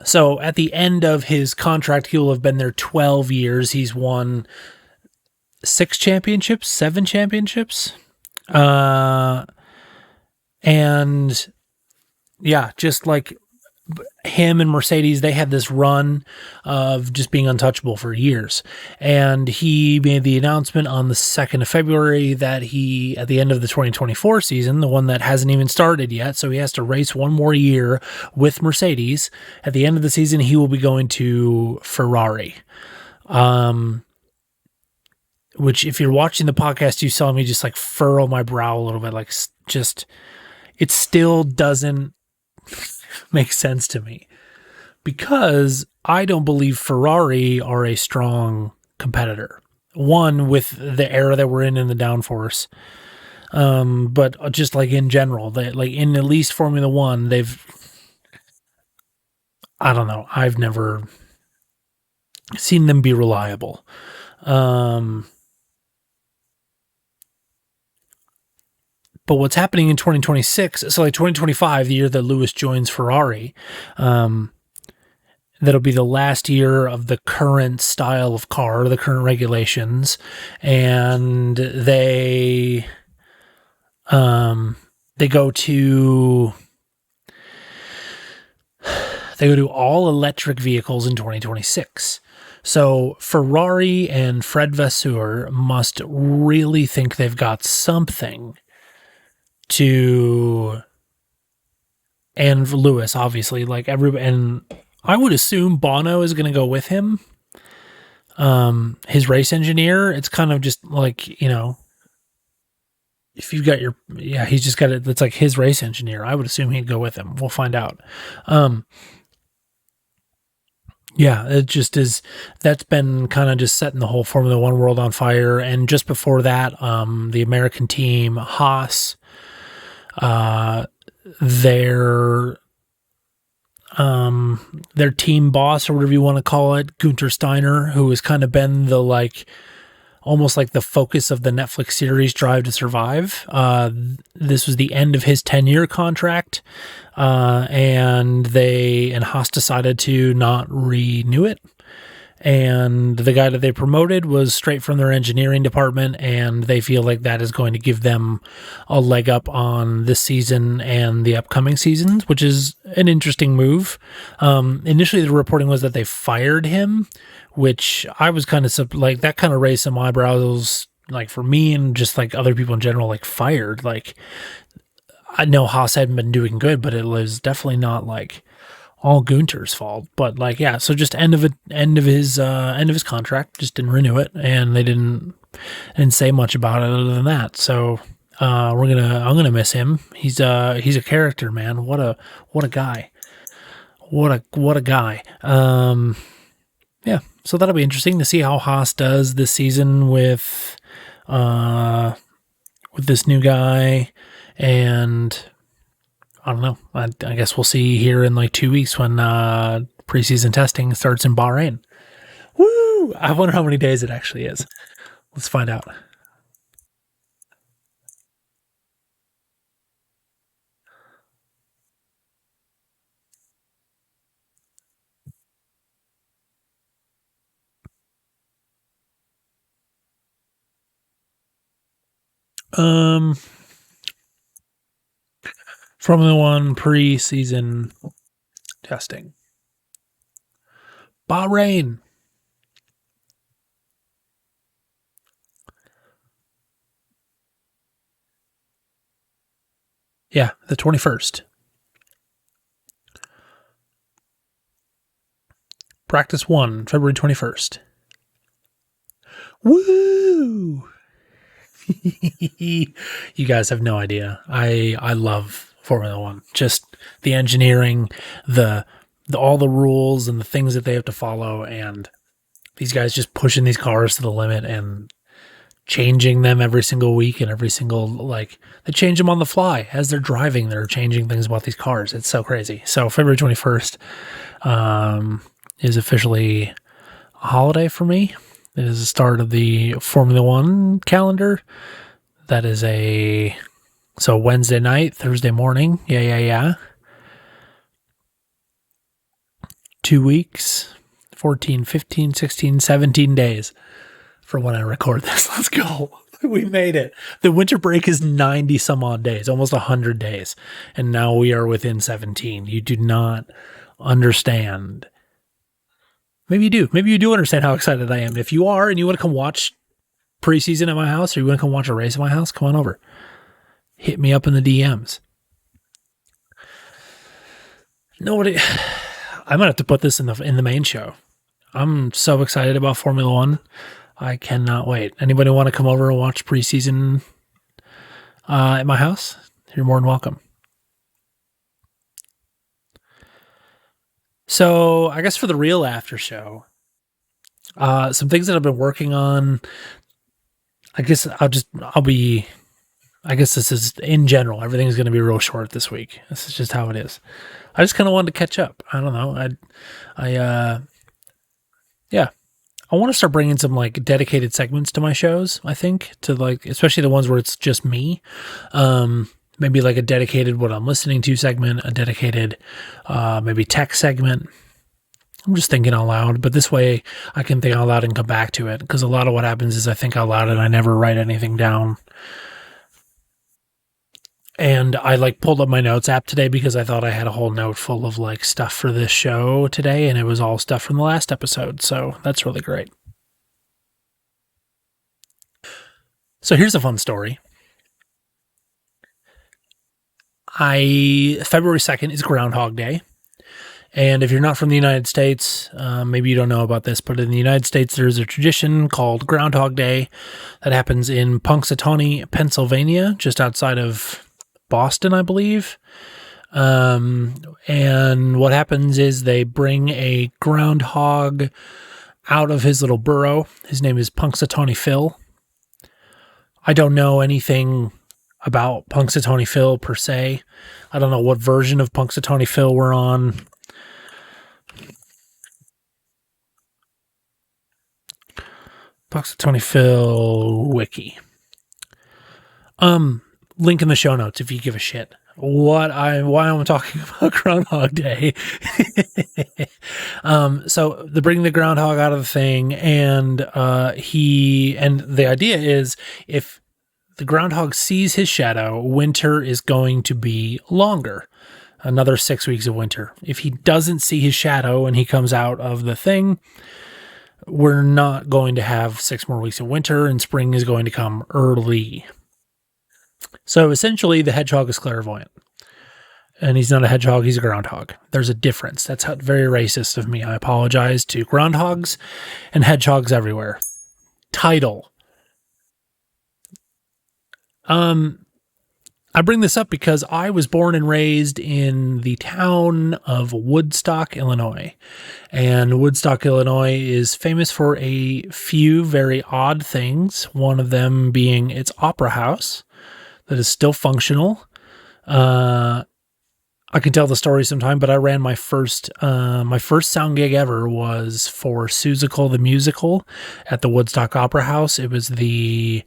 So at the end of his contract, he will have been there 12 years. He's won 7 championships. And yeah, just like him and Mercedes, they had this run of just being untouchable for years. And he made the announcement on the 2nd of February that he, at the end of the 2024 season, the one that hasn't even started yet, so he has to race one more year with Mercedes. At the end of the season, he will be going to Ferrari. Which, if you're watching the podcast, you saw me just like furrow my brow a little bit, like just, it still doesn't make sense to me, because I don't believe Ferrari are a strong competitor. One, with the era that we're in the downforce, but just like in general, like in at least Formula One, I don't know, I've never seen them be reliable. But what's happening in 2026, so like 2025, the year that Lewis joins Ferrari, that'll be the last year of the current style of car, the current regulations, and they go to all electric vehicles in 2026. So Ferrari and Fred Vasseur must really think they've got something and Lewis, obviously, like everybody, and I would assume Bono is going to go with him. His race engineer, it's kind of just like, you know, if you've got he's just got it. It's like his race engineer. I would assume he'd go with him. We'll find out. Yeah, it just is. That's been kind of just setting the whole Formula One world on fire. And just before that, the American team, Haas, their team boss, or whatever you want to call it, Gunther Steiner, who has kind of been the like almost like the focus of the Netflix series Drive to Survive. This was the end of his 10-year contract, and Haas decided to not renew it. And the guy that they promoted was straight from their engineering department, and they feel like that is going to give them a leg up on this season and the upcoming seasons, which is an interesting move. Initially, the reporting was that they fired him, which I was kind of like, that kind of raised some eyebrows, like for me and just like other people in general, like fired. Like, I know Haas hadn't been doing good, but it was definitely not like all Gunter's fault. But like, yeah, so just end of his contract, just didn't renew it, and they didn't say much about it other than that. So I'm gonna miss him. He's a character, man. What a guy. What a guy. Yeah, so that'll be interesting to see how Haas does this season with this new guy. And I don't know. I guess we'll see here in like 2 weeks when preseason testing starts in Bahrain. Woo! I wonder how many days it actually is. Let's find out. Um, Formula One preseason testing. Bahrain. Yeah, the 21st. Practice 1, February 21st. Woo! You guys have no idea. I love Formula One. Just the engineering, the all the rules and the things that they have to follow, and these guys just pushing these cars to the limit and changing them every single week and every single they change them on the fly as they're driving. They're changing things about these cars. It's so crazy. So February 21st is officially a holiday for me. It is the start of the Formula One calendar. That is so Wednesday night, Thursday morning. Yeah. 2 weeks, 14, 15, 16, 17 days from when I record this. Let's go. We made it. The winter break is 90 some odd days, almost 100 days. And now we are within 17. You do not understand. Maybe you do. Maybe you do understand how excited I am. If you are and you want to come watch preseason at my house or you want to come watch a race at my house, come on over. Hit me up in the DMs. Nobody. I might have to put this in the main show. I'm so excited about Formula One. I cannot wait. Anybody want to come over and watch preseason at my house? You're more than welcome. So I guess for the real after show, some things that I've been working on. I guess this is in general. Everything's going to be real short this week. This is just how it is. I just kind of wanted to catch up. I don't know. I want to start bringing some like dedicated segments to my shows. I think to especially the ones where it's just me. Maybe like a dedicated what I'm listening to segment, a dedicated maybe tech segment. I'm just thinking out loud, but this way I can think out loud and come back to it. Because a lot of what happens is I think out loud and I never write anything down. And I pulled up my notes app today because I thought I had a whole note full of stuff for this show today, and it was all stuff from the last episode. So that's really great. So here's a fun story. February 2nd is Groundhog Day. And if you're not from the United States, maybe you don't know about this, but in the United States, there's a tradition called Groundhog Day that happens in Punxsutawney, Pennsylvania, just outside of Boston, I believe. And what happens is they bring a groundhog out of his little burrow. His name is Punxsutawney Phil. I don't know anything about Punxsutawney Phil per se. I don't know what version of Punxsutawney Phil we're on. Punxsutawney Phil wiki. Link in the show notes if you give a shit. Why I'm talking about Groundhog Day. So they bring the groundhog out of the thing, and the idea is if the groundhog sees his shadow, winter is going to be longer. Another 6 weeks of winter. If he doesn't see his shadow and he comes out of the thing, we're not going to have 6 more weeks of winter, and spring is going to come early. So essentially, the hedgehog is clairvoyant. And he's not a hedgehog, he's a groundhog. There's a difference. That's very racist of me. I apologize to groundhogs and hedgehogs everywhere. Title. I bring this up because I was born and raised in the town of Woodstock, Illinois. And Woodstock, Illinois is famous for a few very odd things. One of them being its opera house. that is still functional. I can tell the story sometime, but I ran my first sound gig ever was for Seussical the Musical at the Woodstock Opera House. It was the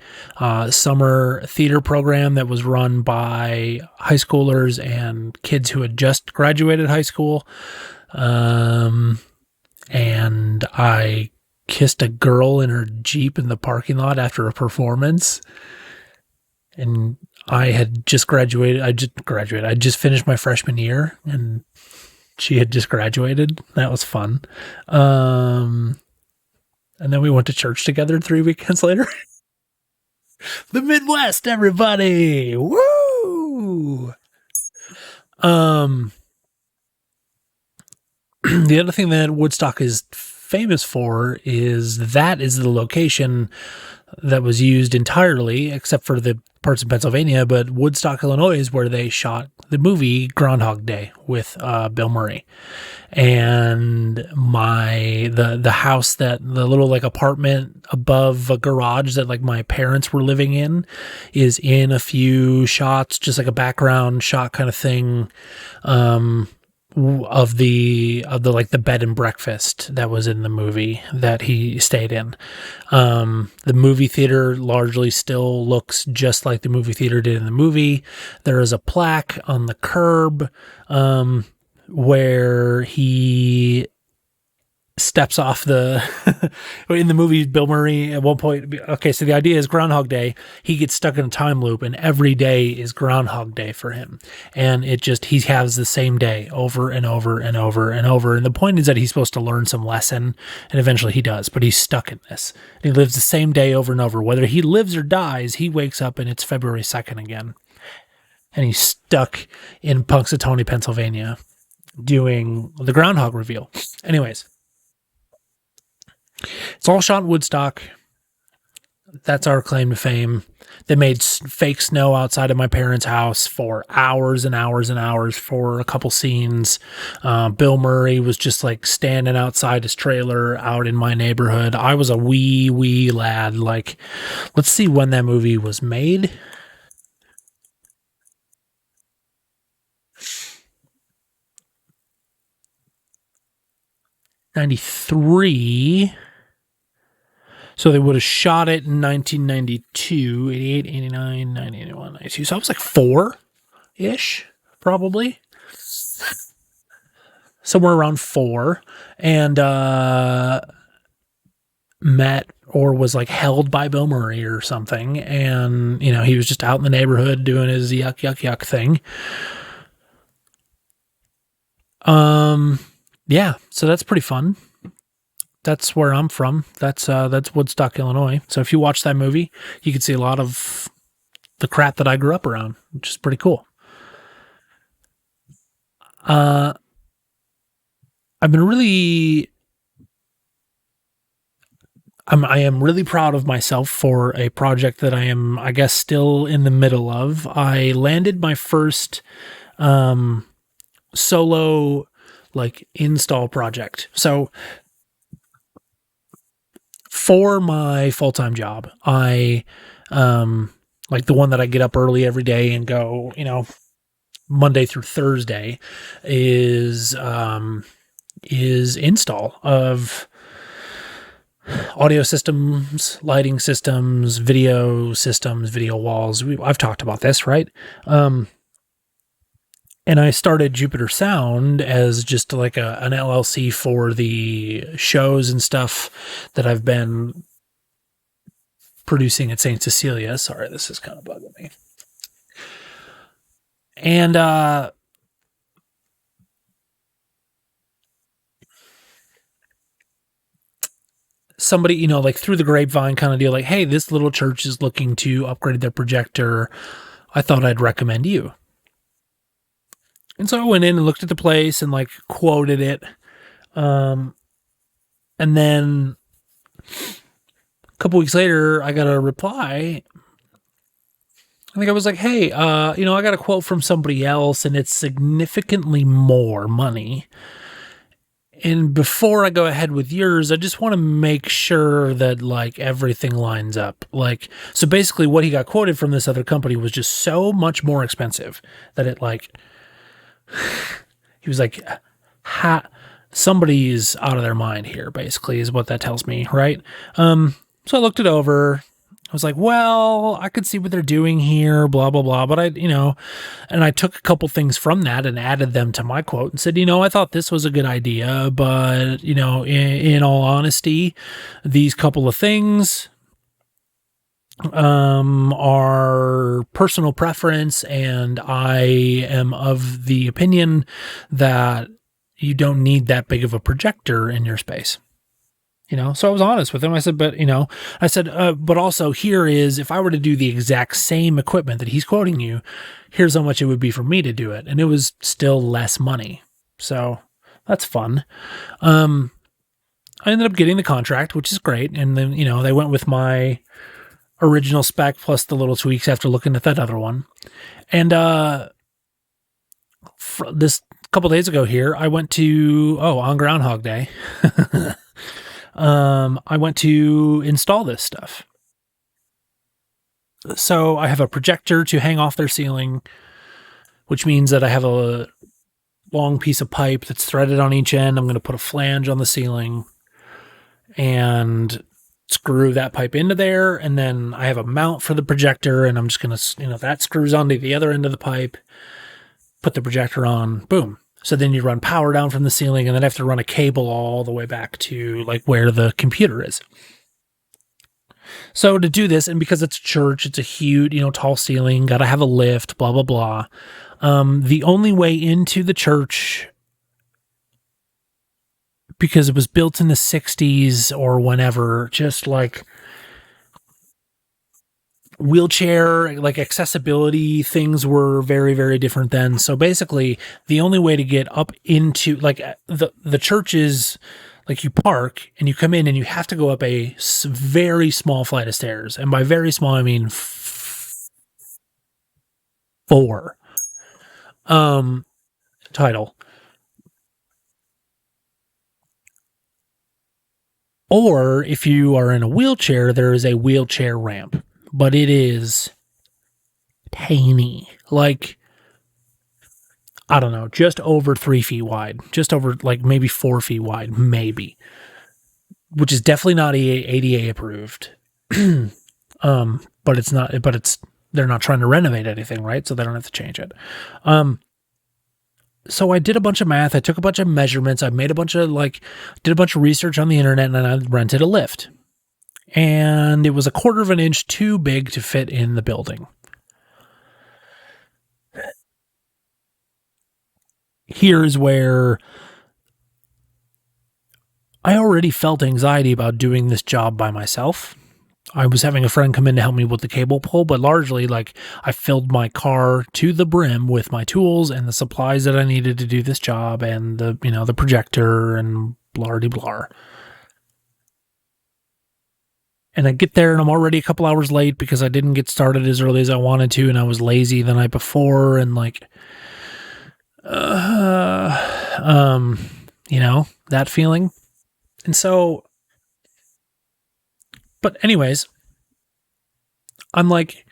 summer theater program that was run by high schoolers and kids who had just graduated high school. And I kissed a girl in her Jeep in the parking lot after a performance. And I had just graduated. I just finished my freshman year, and she had just graduated. That was fun. And then we went to church together 3 weekends later. The Midwest, everybody! Woo! The other thing that Woodstock is famous for is the location that was used entirely, except for the parts of Pennsylvania, but Woodstock, Illinois is where they shot the movie Groundhog Day with Bill Murray. And the house, that the little like apartment above a garage that like my parents were living in, is in a few shots, just like a background shot kind of thing, of the like the bed and breakfast that was in the movie that he stayed in. The movie theater largely still looks just like the movie theater did in the movie. There is a plaque on the curb where he steps off the in the movie. Bill Murray at one point, okay, so the idea is Groundhog Day, he gets stuck in a time loop and every day is Groundhog Day for him, and he has the same day over and over and over and over, and the point is that he's supposed to learn some lesson, and eventually he does, but he's stuck in this. He lives the same day over and over. Whether he lives or dies, he wakes up and it's February 2nd again, and he's stuck in Punxsutawney, Pennsylvania doing the groundhog reveal. Anyways, it's all shot in Woodstock. That's our claim to fame. They made fake snow outside of my parents' house for hours and hours and hours for a couple scenes. Bill Murray was just like standing outside his trailer out in my neighborhood. I was a wee lad. Like, let's see when that movie was made. '93. So they would have shot it in 1992, 88, 89, 90, 91, 92. So I was like 4-ish, probably. Somewhere around 4. And met or was like held by Bill Murray or something. And, he was just out in the neighborhood doing his yuck thing. Yeah, so that's pretty fun. That's where I'm from. That's Woodstock, Illinois. So if you watch that movie, you can see a lot of the crap that I grew up around, which is pretty cool. I am really proud of myself for a project that I am, I guess, still in the middle of. I landed my first solo like install project. So for my full-time job, I like the one that I get up early every day and go, Monday through Thursday, is install of audio systems, lighting systems, video walls. I've talked about this, right? And I started Jupiter Sound as just like an LLC for the shows and stuff that I've been producing at St. Cecilia. Sorry, this is kind of bugging me. And somebody, like through the grapevine kind of deal, like, hey, this little church is looking to upgrade their projector. I thought I'd recommend you. And so I went in and looked at the place and like quoted it. And then a couple weeks later, I got a reply. I think I was like, hey, I got a quote from somebody else and it's significantly more money. And before I go ahead with yours, I just want to make sure that like everything lines up. Like, so basically what he got quoted from this other company was just so much more expensive that it like, he was like, somebody is out of their mind here, basically, is what that tells me, right? So I looked it over. I was like, well, I could see what they're doing here, blah, blah, blah. But and I took a couple things from that and added them to my quote and said, I thought this was a good idea, but, in all honesty, these couple of things are personal preference, and I am of the opinion that you don't need that big of a projector in your space. So I was honest with him. I said, but also here is, if I were to do the exact same equipment that he's quoting you, here's how much it would be for me to do it. And it was still less money. So that's fun. I ended up getting the contract, which is great. And then, they went with my original spec plus the little tweaks after looking at that other one. And, this couple days ago here, I went to, on Groundhog Day, I went to install this stuff. So I have a projector to hang off their ceiling, which means that I have a long piece of pipe that's threaded on each end. I'm going to put a flange on the ceiling and screw that pipe into there. And then I have a mount for the projector, and I'm just going to, that screws onto the other end of the pipe, put the projector on, boom. So then you run power down from the ceiling, and then have to run a cable all the way back to like where the computer is. So to do this, and because it's a church, it's a huge, tall ceiling, got to have a lift, blah, blah, blah. The only way into the church, because it was built in the 60s or whenever, just like wheelchair, like accessibility things were very, very different then. So basically the only way to get up into like the church is like you park and you come in and you have to go up a very small flight of stairs. And by very small, I mean 4. Title. Or if you are in a wheelchair, there is a wheelchair ramp. But it is tiny, like, I don't know, just over 3 feet wide, just over like maybe 4 feet wide, maybe, which is definitely not ADA approved. But they're not trying to renovate anything, right? So they don't have to change it. So I did a bunch of math. I took a bunch of measurements. I made did a bunch of research on the internet, and I rented a lift. And it was 1/4 of an inch too big to fit in the building. Here's where I already felt anxiety about doing this job by myself. I was having a friend come in to help me with the cable pull, but largely I filled my car to the brim with my tools and the supplies that I needed to do this job, and the projector and blah-de-blah. And I get there and I'm already a couple hours late because I didn't get started as early as I wanted to, and I was lazy the night before, and that feeling. And so, but anyways, I'm like,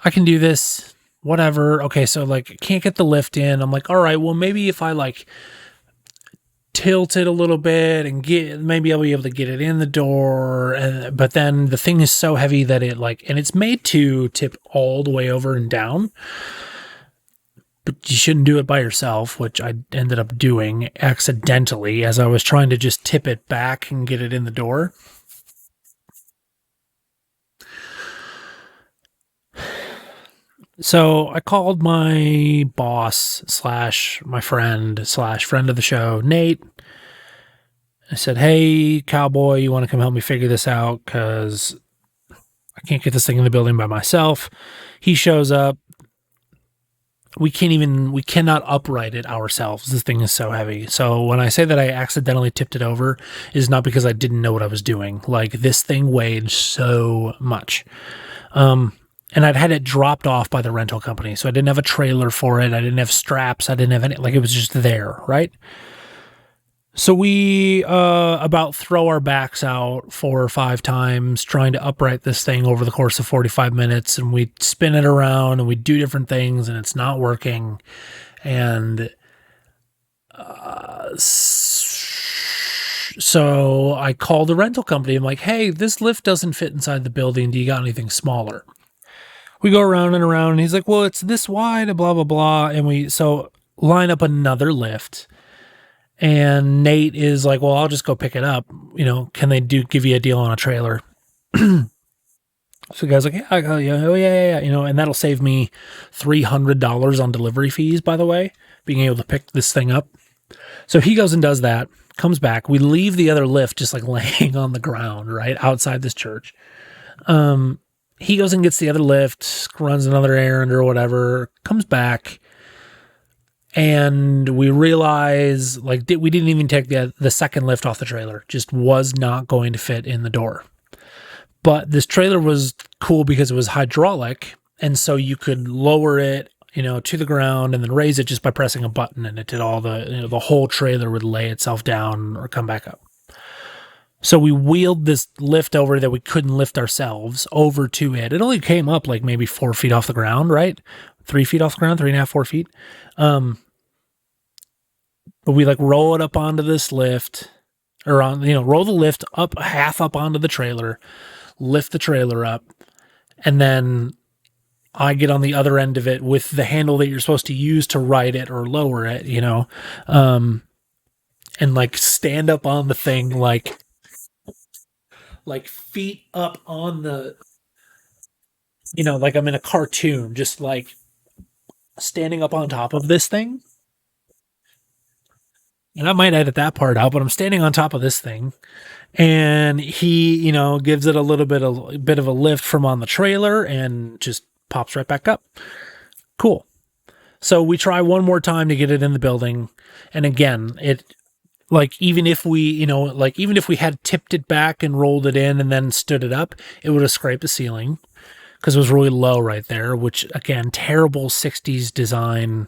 I can do this, whatever. Okay, so can't get the lift in. I'm like, all right, well, maybe if I tilt it a little bit and maybe I'll be able to get it in the door. But then the thing is so heavy that and it's made to tip all the way over and down, but you shouldn't do it by yourself, which I ended up doing accidentally as I was trying to just tip it back and get it in the door. So I called my boss / my friend / friend of the show, Nate. I said, hey, cowboy, you want to come help me figure this out? Because I can't get this thing in the building by myself. He shows up. We cannot upright it ourselves. This thing is so heavy. So when I say that I accidentally tipped it over, is not because I didn't know what I was doing. This thing weighed so much. And I'd had it dropped off by the rental company. So I didn't have a trailer for it. I didn't have straps. I didn't have any, it was just there, right? So we about throw our backs out 4 or 5 times trying to upright this thing over the course of 45 minutes, and we spin it around and we do different things and it's not working. And so I called the rental company. I'm like, hey, this lift doesn't fit inside the building. Do you got anything smaller? We go around and around, and he's like, well, it's this wide, and blah, blah, blah. And we line up another lift. And Nate is like, well, I'll just go pick it up. Can they give you a deal on a trailer? So the guy's like, yeah, oh, yeah. And that'll save me $300 on delivery fees, by the way, being able to pick this thing up. So he goes and does that, comes back. We leave the other lift just like laying on the ground, right outside this church. He goes and gets the other lift, runs another errand or whatever, comes back. And we realize, we didn't even take the second lift off the trailer. Just was not going to fit in the door. But this trailer was cool because it was hydraulic, and so you could lower it, to the ground and then raise it just by pressing a button, and it did all the whole trailer would lay itself down or come back up. So we wheeled this lift over that we couldn't lift ourselves over to it. It only came up like maybe 4 feet off the ground, right? 3 feet off the ground, 3.5, 4 feet. But we roll it up onto this lift, or roll the lift up half up onto the trailer, lift the trailer up, and then I get on the other end of it with the handle that you're supposed to use to ride it or lower it, and stand up on the thing, like feet up on the, like I'm in a cartoon, just standing up on top of this thing. And I might edit that part out, but I'm standing on top of this thing, and he, gives it a bit of a lift from on the trailer and just pops right back up. Cool. So we try one more time to get it in the building. And again, even if we had tipped it back and rolled it in and then stood it up, it would have scraped the ceiling because it was really low right there, which again, terrible 60s design.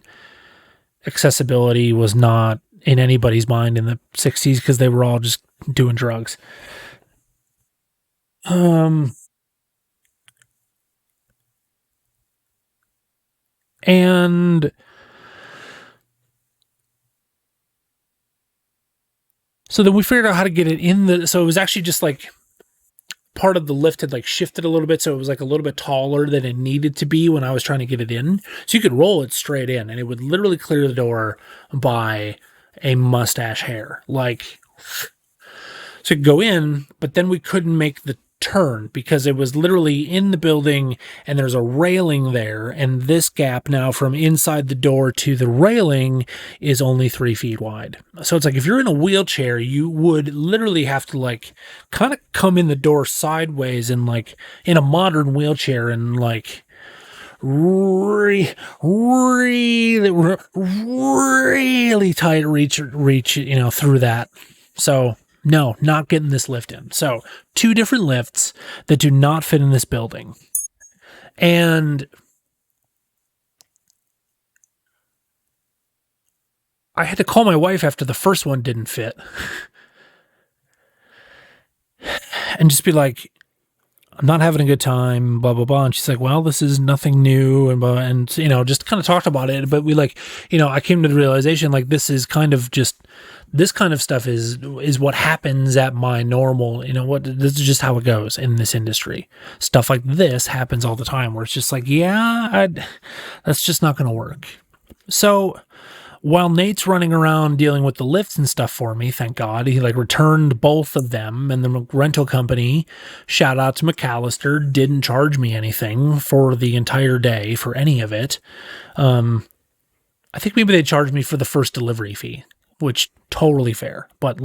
Accessibility was not in anybody's mind in the 60s because they were all just doing drugs. And so then we figured out how to get it in so it was actually just part of the lift had shifted a little bit. So it was a little bit taller than it needed to be when I was trying to get it in. So you could roll it straight in and it would literally clear the door by a mustache hair. So it could go in, but then we couldn't make the turn because it was literally in the building and there's a railing there. And this gap now from inside the door to the railing is only 3 feet wide. So it's if you're in a wheelchair, you would literally have to kind of come in the door sideways and in a modern wheelchair and really tight reach, through that. So no, not getting this lift in. So 2 different lifts that do not fit in this building. And I had to call my wife after the first one didn't fit and just be like, I'm not having a good time, blah, blah, blah. And she's like, well, this is nothing new. And, blah, and just kind of talked about it. But we I came to the realization, this is kind of just, this kind of stuff is what happens at my normal, this is just how it goes in this industry. Stuff like this happens all the time where it's just that's just not going to work. So while Nate's running around dealing with the lifts and stuff for me, thank God, he returned both of them, and the rental company, shout out to McAllister, didn't charge me anything for the entire day for any of it. I think maybe they charged me for the first delivery fee, which totally fair, but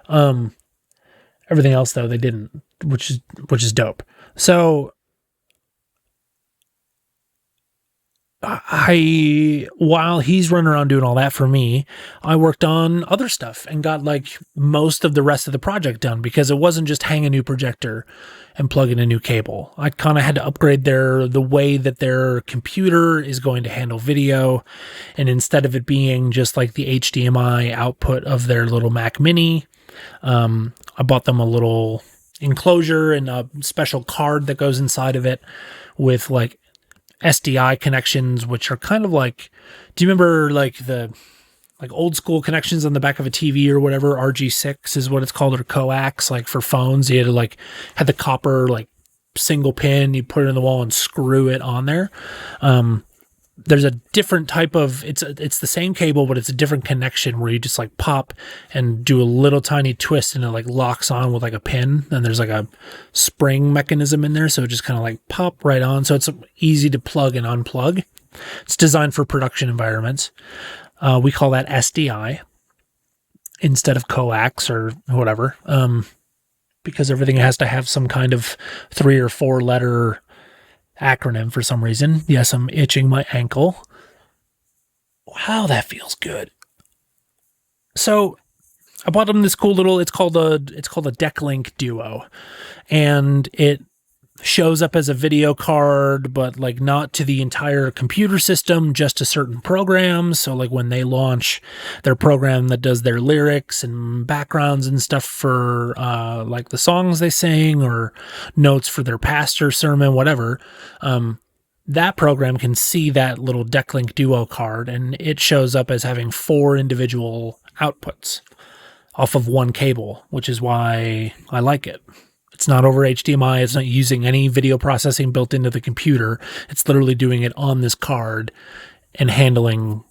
everything else though they didn't, which is dope. So while he's running around doing all that for me, I worked on other stuff and got like most of the rest of the project done, because it wasn't just hang a new projector and plug in a new cable. I kind of had to upgrade the way that their computer is going to handle video. And instead of it being just like the HDMI output of their little Mac Mini, I bought them a little enclosure and a special card that goes inside of it with like SDI connections, which are kind of like, do you remember like the old school connections on the back of a TV or whatever? RG6 is what it's called, or coax, like for phones. You had to like had the copper like single pin, you put it in the wall and screw it on there. There's a different type of, it's the same cable, but it's a different connection where you just like pop and do a little tiny twist and it like locks on with like a pin. And there's like a spring mechanism in there. So it just kind of like pop right on. So it's easy to plug and unplug. It's designed for production environments. We call that SDI instead of coax or whatever. Because everything has to have some kind of 3 or 4 letter acronym for some reason. Yes, I'm itching my ankle. Wow, that feels good. So I bought them this cool little, it's called a Decklink Duo, and it shows up as a video card, but like not to the entire computer system, just to certain programs. So like when they launch their program that does their lyrics and backgrounds and stuff for like the songs they sing or notes for their pastor sermon, whatever, that program can see that little Decklink Duo card, and it shows up as having 4 individual outputs off of one cable, which is why I like it. It's not over HDMI. It's not using any video processing built into the computer. It's literally doing it on this card and handling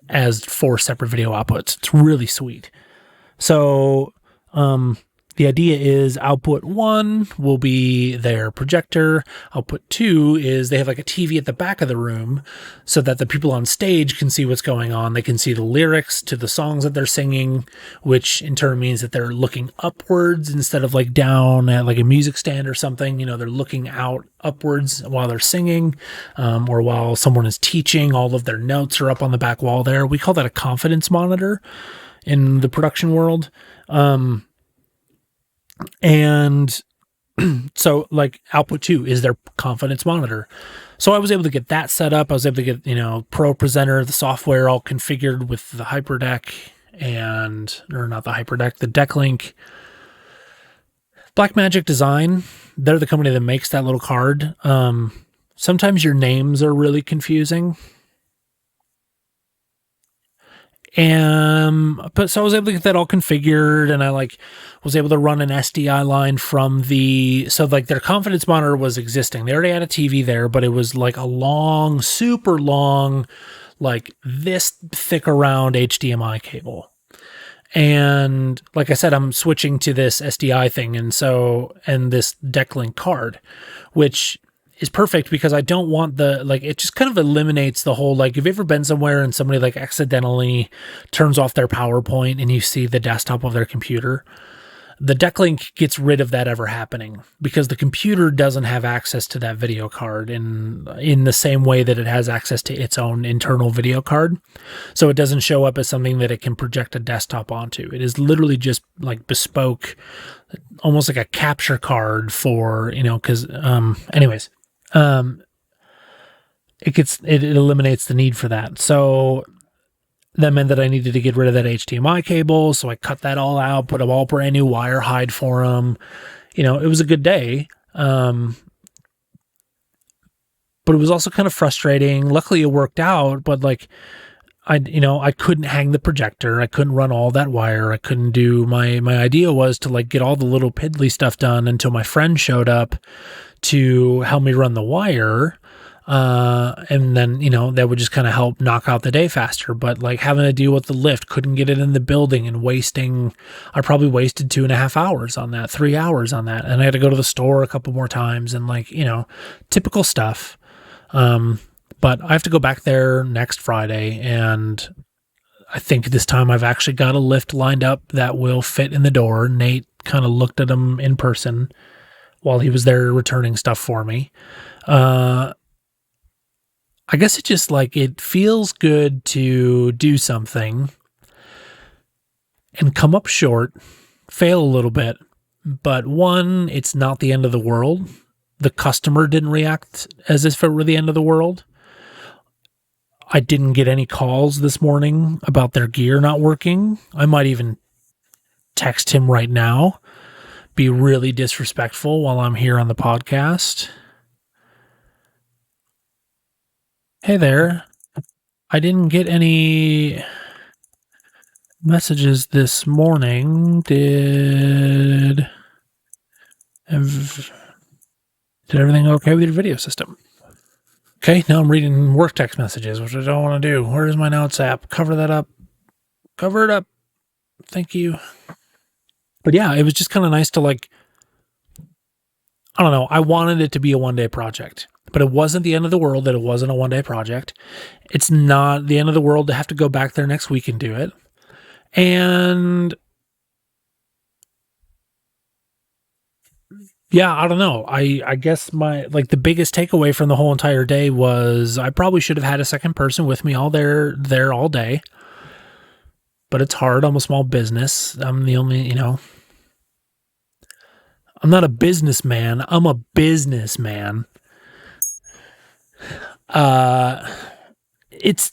as 4 separate video outputs. It's really sweet. So, the idea is output 1 will be their projector. Output 2 is they have like a TV at the back of the room so that the people on stage can see what's going on. They can see the lyrics to the songs that they're singing, which in turn means that they're looking upwards instead of like down at like a music stand or something. You know, they're looking out upwards while they're singing, or while someone is teaching. All of their notes are up on the back wall there. We call that a confidence monitor in the production world. And so like output 2 is their confidence monitor. So I was able to get that set up. I was able to get, Pro Presenter, the software all configured with the Hyperdeck or not the Hyperdeck, the Decklink. Blackmagic Design, they're the company that makes that little card. Sometimes your names are really confusing. But so I was able to get that all configured, and I was able to run an SDI line from their confidence monitor was existing. They already had a TV there, but it was like a long, super long, like this thick around HDMI cable. And like I said, I'm switching to this SDI thing. And this Decklink card, which is perfect because I don't want it just kind of eliminates the whole, have you ever been somewhere and somebody accidentally turns off their PowerPoint and you see the desktop of their computer? The Decklink gets rid of that ever happening because the computer doesn't have access to that video card in the same way that it has access to its own internal video card. So it doesn't show up as something that it can project a desktop onto. It is literally just bespoke, almost like a capture card for, because anyways. It eliminates the need for that. So that meant that I needed to get rid of that HDMI cable. So I cut that all out, put a all brand new wire hide for them. It was a good day. But it was also kind of frustrating. Luckily it worked out, but I couldn't hang the projector. I couldn't run all that wire. I couldn't do my idea was to get all the little piddly stuff done until my friend showed up to help me run the wire. And then, that would just kind of help knock out the day faster. But having to deal with the lift, couldn't get it in the building and I probably wasted 2.5 hours on that, 3 hours on that. And I had to go to the store a couple more times and typical stuff. But I have to go back there next Friday, and I think this time I've actually got a lift lined up that will fit in the door. Nate kind of looked at them in person while he was there returning stuff for me. I guess it just like it feels good to do something and come up short, fail a little bit, but one, it's not the end of the world. The customer didn't react as if it were the end of the world. I didn't get any calls this morning about their gear not working. I might even text him right now, be really disrespectful while I'm here on the podcast. Hey there. I didn't get any messages this morning. Did everything okay with your video system? Okay, now I'm reading work text messages, which I don't want to do. Where's my notes app? Cover that up. Cover it up. Thank you. But yeah, it was just kind of nice to like, I don't know. I wanted it to be a one-day project, but it wasn't the end of the world that it wasn't a one-day project. It's not the end of the world to have to go back there next week and do it. And yeah, I don't know. I guess my, like, the biggest takeaway from the whole entire day was I probably should have had a second person with me all there all day. But it's hard. I'm a small business. I'm the only, I'm not a businessman. I'm a businessman. It's,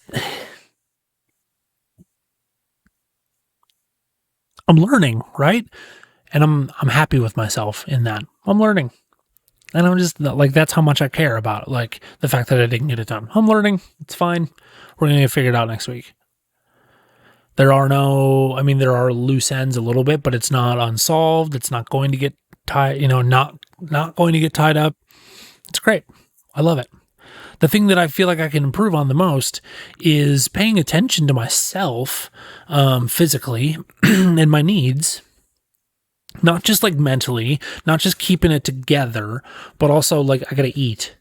I'm learning, right? And I'm happy with myself in that. I'm learning. And I'm just like, that's how much I care about, like, the fact that I didn't get it done. I'm learning. It's fine. We're going to figure it out next week. There are loose ends a little bit, but it's not unsolved. It's not going to get tied, not going to get tied up. It's great. I love it. The thing that I feel like I can improve on the most is paying attention to myself, physically and my needs. Not just like mentally, not just keeping it together, but also like I gotta eat.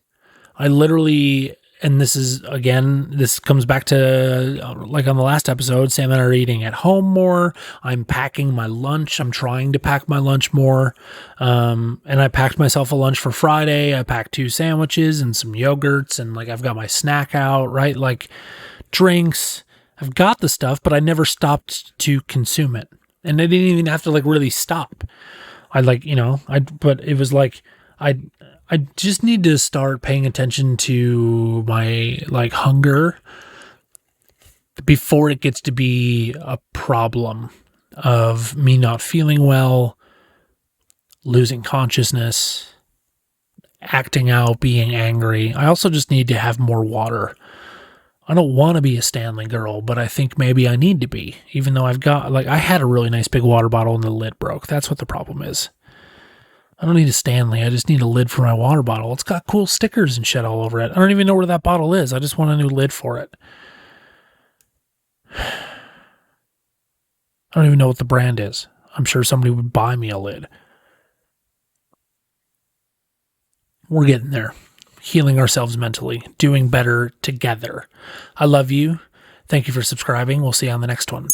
I literally, and this comes back to like on the last episode, Sam and I are eating at home more. I'm packing my lunch. I'm trying to pack my lunch more. And I packed myself a lunch for Friday. I packed 2 sandwiches and some yogurts, and like I've got my snack out, right? Like drinks. I've got the stuff, but I never stopped to consume it. And I didn't even have to like really stop. But it was like, I just need to start paying attention to my like hunger before it gets to be a problem of me not feeling well, losing consciousness, acting out, being angry. I also just need to have more water. I don't want to be a Stanley girl, but I think maybe I need to be, even though I had a really nice big water bottle and the lid broke. That's what the problem is. I don't need a Stanley. I just need a lid for my water bottle. It's got cool stickers and shit all over it. I don't even know where that bottle is. I just want a new lid for it. I don't even know what the brand is. I'm sure somebody would buy me a lid. We're getting there. Healing ourselves mentally, doing better together. I love you. Thank you for subscribing. We'll see you on the next one.